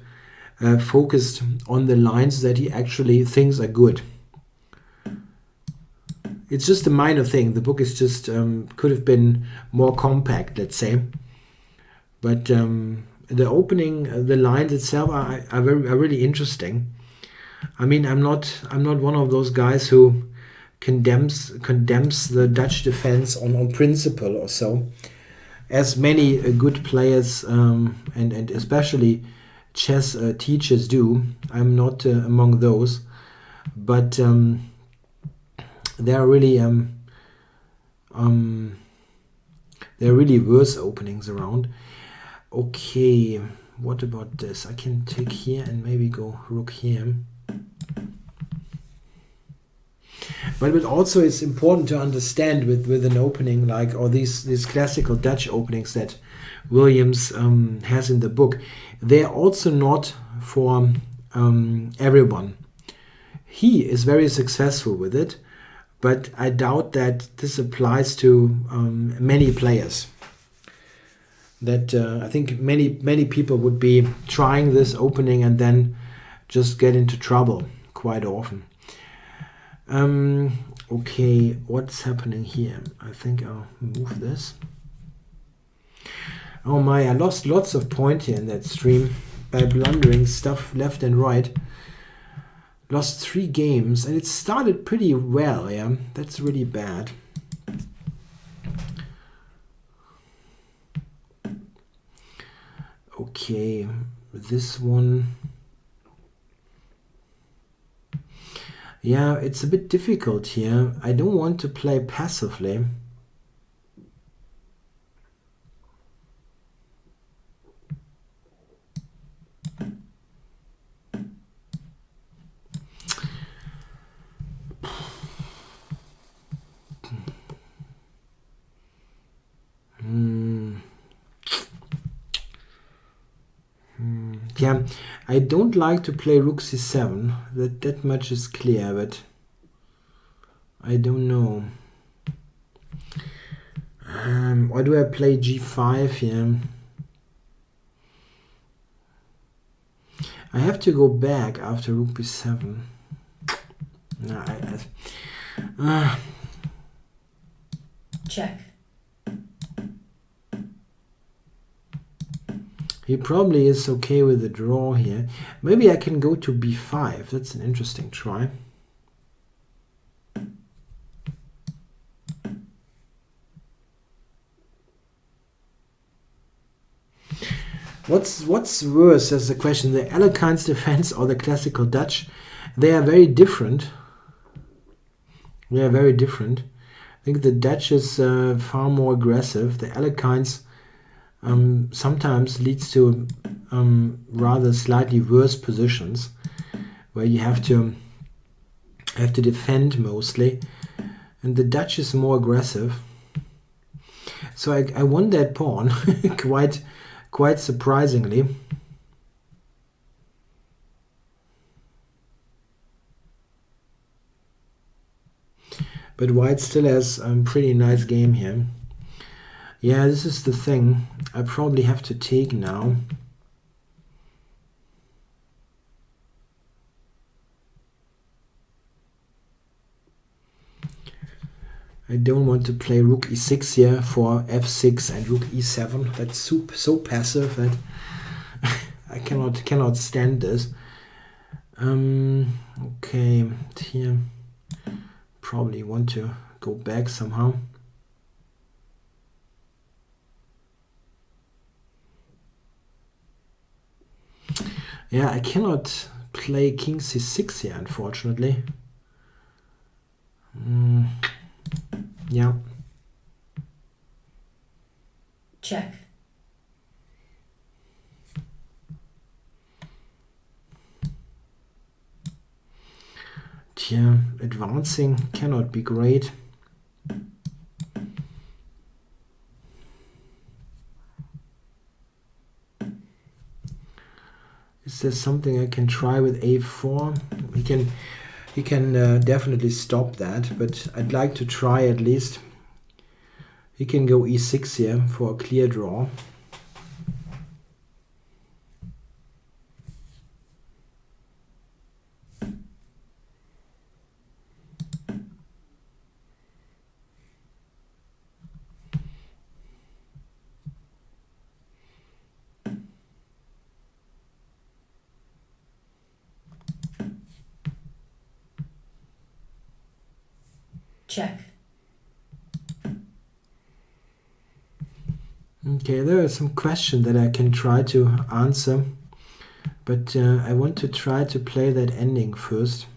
focused on the lines that he actually thinks are good. It's just a minor thing. The book is just could have been more compact, let's say. But the opening, the lines itself are really interesting. I mean, I'm not one of those guys who condemns the Dutch defense on principle or so, as many good players and especially chess teachers do. I'm not among those, but there are really worse openings around. Okay, what about this? I can take here and maybe go rook here. But also it's important to understand with an opening like, or these classical Dutch openings that Williams has in the book, they're also not for everyone. He is very successful with it, but I doubt that this applies to many players. That I think many people would be trying this opening and then just get into trouble quite often. Okay, what's happening here? I think I'll move this. Oh my, I lost lots of point here in that stream by blundering stuff left and right. Lost 3 games, and it started pretty well, yeah. That's really bad. Okay, this one. Yeah, it's a bit difficult here. I don't want to play passively. Yeah, I don't like to play rook c7. That much is clear, but I don't know. Or do I play g5 here? I have to go back after rook b7. No, Check. He probably is okay with the draw here. Maybe I can go to b5. That's an interesting try. What's worse as the question, the Alekhines defense or the classical Dutch? They are very different. They are very different. I think the Dutch is far more aggressive. The Alekhines sometimes leads to rather slightly worse positions where you have to defend mostly, and the Dutch is more aggressive. So I won that pawn quite surprisingly. But white still has a pretty nice game here. Yeah, this is the thing. I probably have to take now. I don't want to play rook e6 here for f6 and rook e7. That's so passive that I cannot stand this. Okay, here probably want to go back somehow. Yeah, I cannot play king c6 here, unfortunately. Yeah. Check. Yeah, advancing cannot be great. Is there something I can try with a4? He can definitely stop that, but I'd like to try at least. He can go e6 here for a clear draw. Check. Okay, there are some questions that I can try to answer, but I want to try to play that ending first.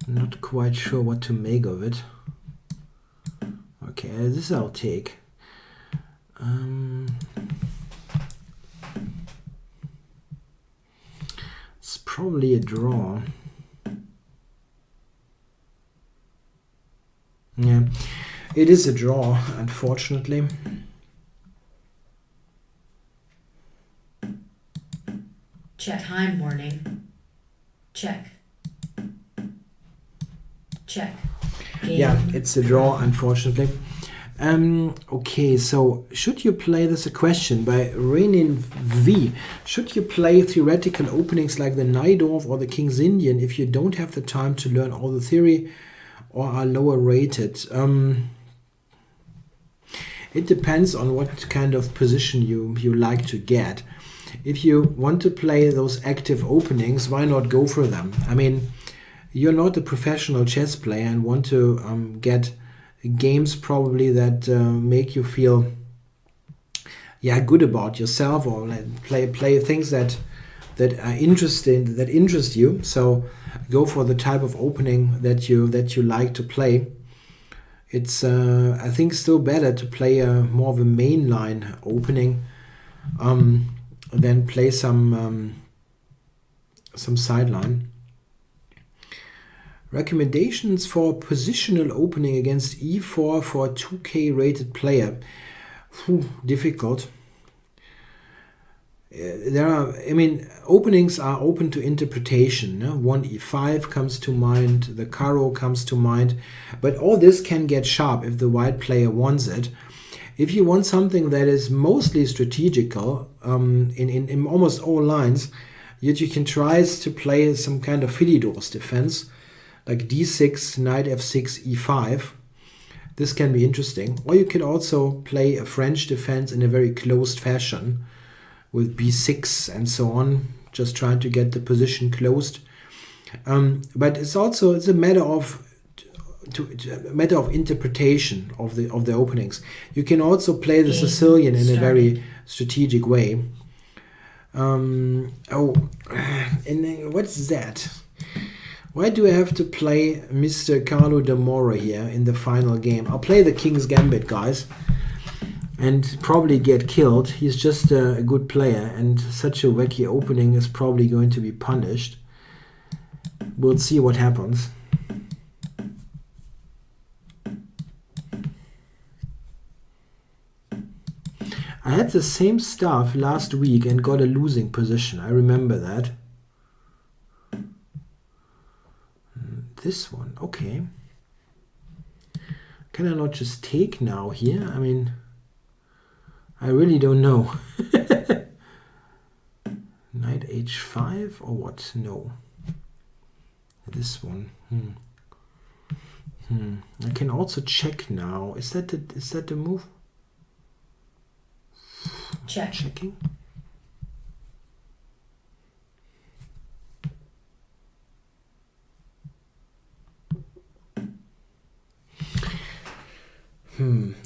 I'm not quite sure what to make of it. Okay, this I'll take. It's probably a draw. Yeah, it is a draw, unfortunately. Check. Time warning. Check. Check. Game. Yeah, it's a draw, unfortunately. Okay, so should you play, this a question by Renin V. Should you play theoretical openings like the Najdorf or the King's Indian if you don't have the time to learn all the theory or are lower rated? It depends on what kind of position you like to get. if you want to play those active openings, why not go for them? I mean, you're not a professional chess player and want to get games probably that make you feel good about yourself, or play things that are interesting, that interest you. So go for the type of opening that you like to play. It's I think still better to play a more of a mainline opening than play some sideline. Recommendations for positional opening against e4 for a 2K rated player. Difficult. Openings are open to interpretation. No? 1e5 comes to mind, the caro comes to mind, but all this can get sharp if the white player wants it. If you want something that is mostly strategical in almost all lines, yet you can try to play some kind of Philidor's defense, like d6, knight f6, e5. This can be interesting. Or you can also play a French defense in a very closed fashion with b6 and so on, just trying to get the position closed. But it's a matter of interpretation of the openings. You can also play the Sicilian in a very strategic way. And what's that? Why do I have to play Mr. Carlo de Mora here in the final game? I'll play the King's Gambit, guys, and probably get killed. He's just a good player, and such a wacky opening is probably going to be punished. We'll see what happens. I had the same stuff last week and got a losing position. I remember that. This one, okay. Can I not just take now here? I mean, I really don't know. Knight h5 or what? No. This one. I can also check now. Is that the move? Check. Checking.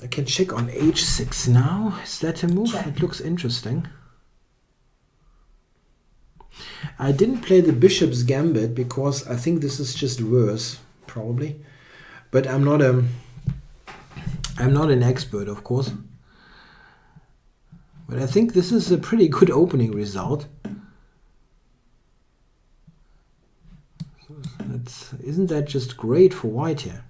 I can check on h6 now. Is that a move? Check. It looks interesting. I didn't play the bishop's gambit because I think this is just worse, probably. But I'm not an expert, of course. But I think this is a pretty good opening result. Isn't that just great for white here?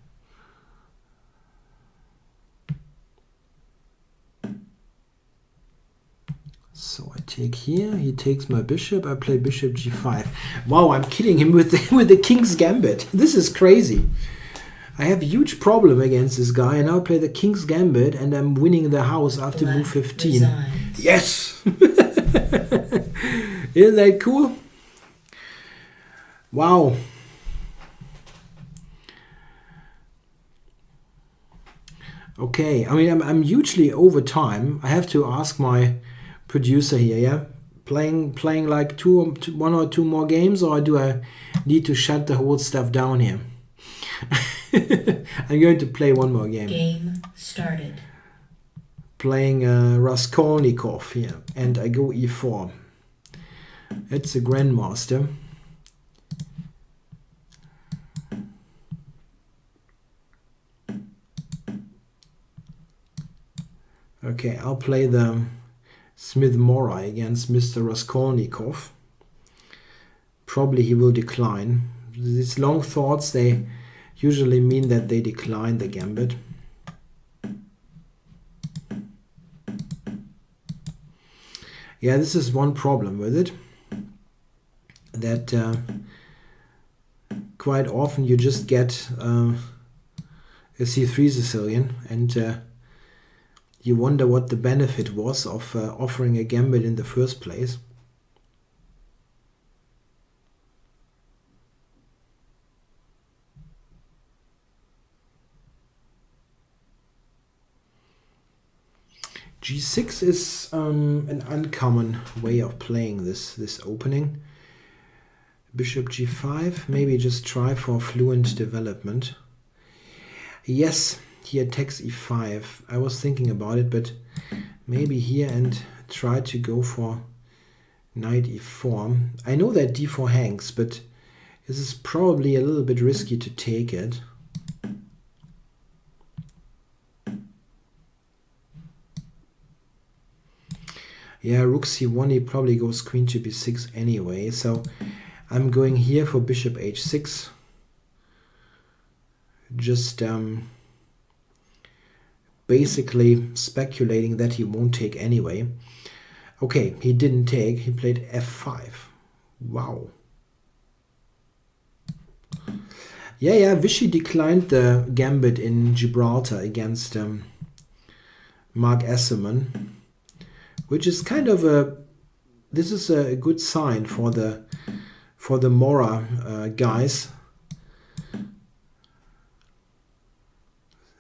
So I take here, he takes my bishop, I play bishop g5. Wow, I'm killing him with the King's Gambit. This is crazy. I have a huge problem against this guy, and now I play the King's Gambit, and I'm winning the house after move 15. Resigns. Yes! Isn't that cool? Wow. Okay, I mean, I'm hugely over time. I have to ask my producer here, yeah? Playing like one or two more games, or do I need to shut the whole stuff down here? I'm going to play one more game. Game started. Playing Raskolnikov here, and I go e4. It's a grandmaster. Okay, I'll play the Smith-Morey against Mr. Raskolnikov. Probably he will decline. These long thoughts, they usually mean that they decline the gambit. Yeah, this is one problem with it. That quite often you just get a c3 Sicilian, and you wonder what the benefit was of offering a gambit in the first place. G6 is an uncommon way of playing this opening. Bishop G5, maybe just try for fluent development. Yes, he attacks E5. I was thinking about it, but maybe here and try to go for knight E4. I know that D4 hangs, but this is probably a little bit risky to take it. Yeah, rook C1, he probably goes queen to B6 anyway, so I'm going here for bishop H6. Just basically speculating that he won't take anyway. Okay, he didn't take, he played F5. Wow. Yeah, Vichy declined the gambit in Gibraltar against Mark Esserman, which is kind of this is a good sign for the Mora guys,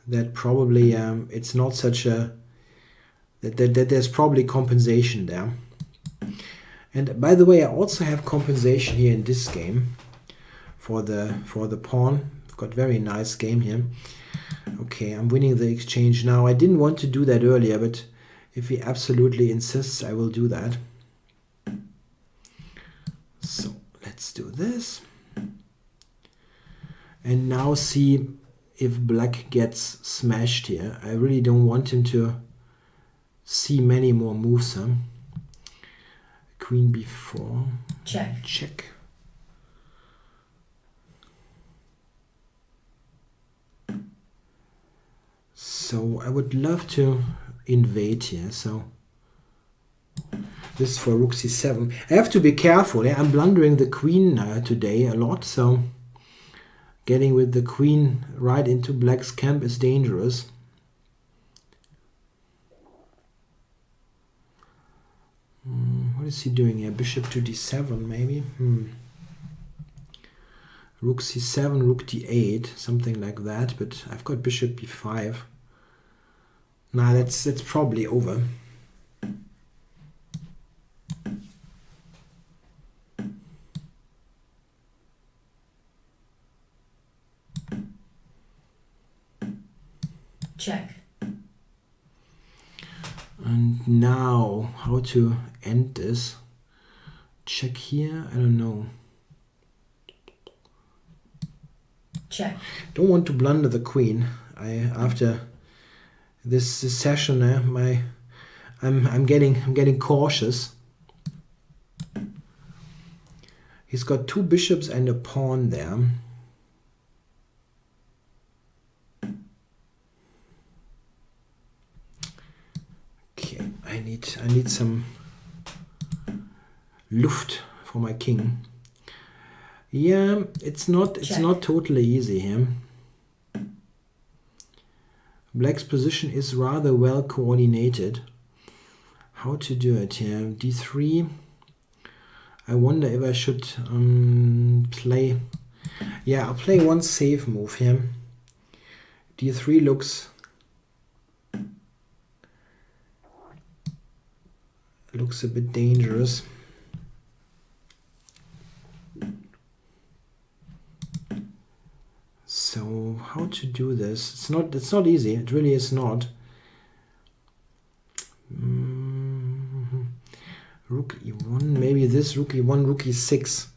that probably it's not such a that there's probably compensation there. And by the way, I also have compensation here in this game for the pawn. I've got very nice game here. Okay, I'm winning the exchange now. I didn't want to do that earlier, but if he absolutely insists, I will do that. So let's do this. And now see if black gets smashed here. I really don't want him to see many more moves. Huh? Queen B4. Check. Check. So I would love to invade here. So this is for rook C7. I have to be careful. I'm blundering the queen today a lot. So getting with the queen right into black's camp is dangerous. What is he doing here? Bishop to D7 maybe? Rook C7, rook D8, something like that. But I've got bishop B5. Nah, that's probably over. Check. And now, how to end this? Check here? I don't know. Check. Don't want to blunder the queen. After this session, I'm getting cautious. He's got two bishops and a pawn there. Okay, I need some Luft for my king. Yeah, it's not totally easy here. Black's position is rather well coordinated. How to do it here? D3. I wonder if I should play. Yeah, I'll play one safe move here. D3 looks a bit dangerous. So how to do this? It's not easy. It really is not. Rook E1, maybe this rook E1, rook E6.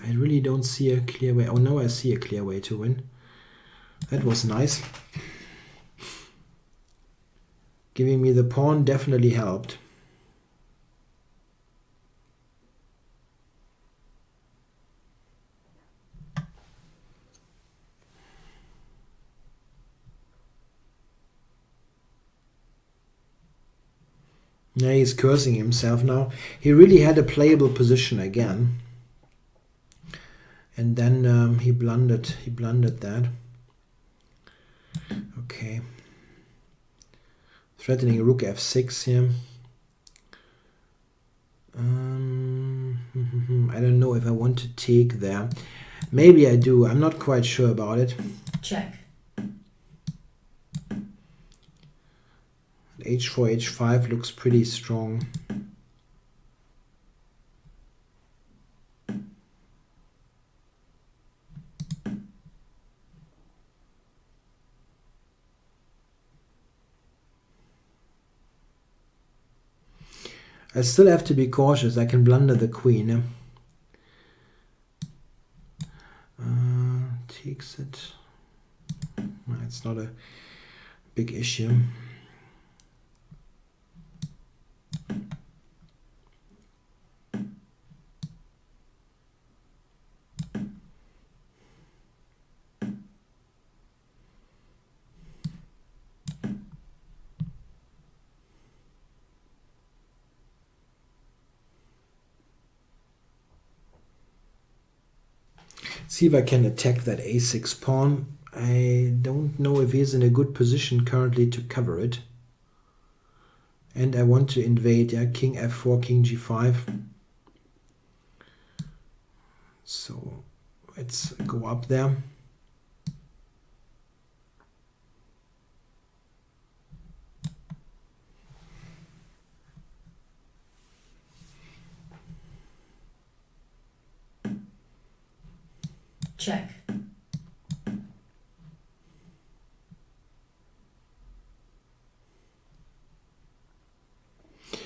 I really don't see a clear way. Oh, now I see a clear way to win. That was nice. Giving me the pawn definitely helped. Yeah, he's cursing himself now. He really had a playable position again. And then he blundered that. Okay. threatening rook f6 here. I don't know if I want to take there. Maybe I do. I'm not quite sure about it. Check. h4, h5 looks pretty strong. I still have to be cautious. I can blunder the queen. Takes it. It's not a big issue. See if I can attack that a6 pawn. I don't know if he's in a good position currently to cover it. And I want to invade, yeah, king f4, king g5. So let's go up there. Check.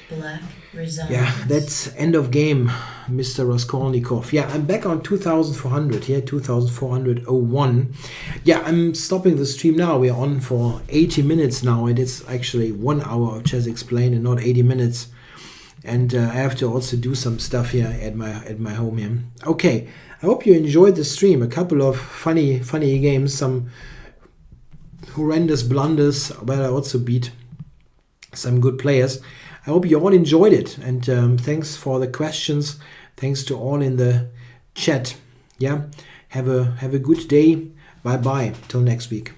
Black resigns. Yeah, that's end of game, Mr. Raskolnikov. Yeah, I'm back on 2400 here, 2401. Yeah, I'm stopping the stream now. We're on for 80 minutes now, and it's actually 1 hour of Chess Explained and not 80 minutes. And I have to also do some stuff here at my home here. Okay, I hope you enjoyed the stream. A couple of funny games, some horrendous blunders, but I also beat some good players. I hope you all enjoyed it, and thanks for the questions. Thanks to all in the chat. Yeah, have a good day. Bye bye. Till next week.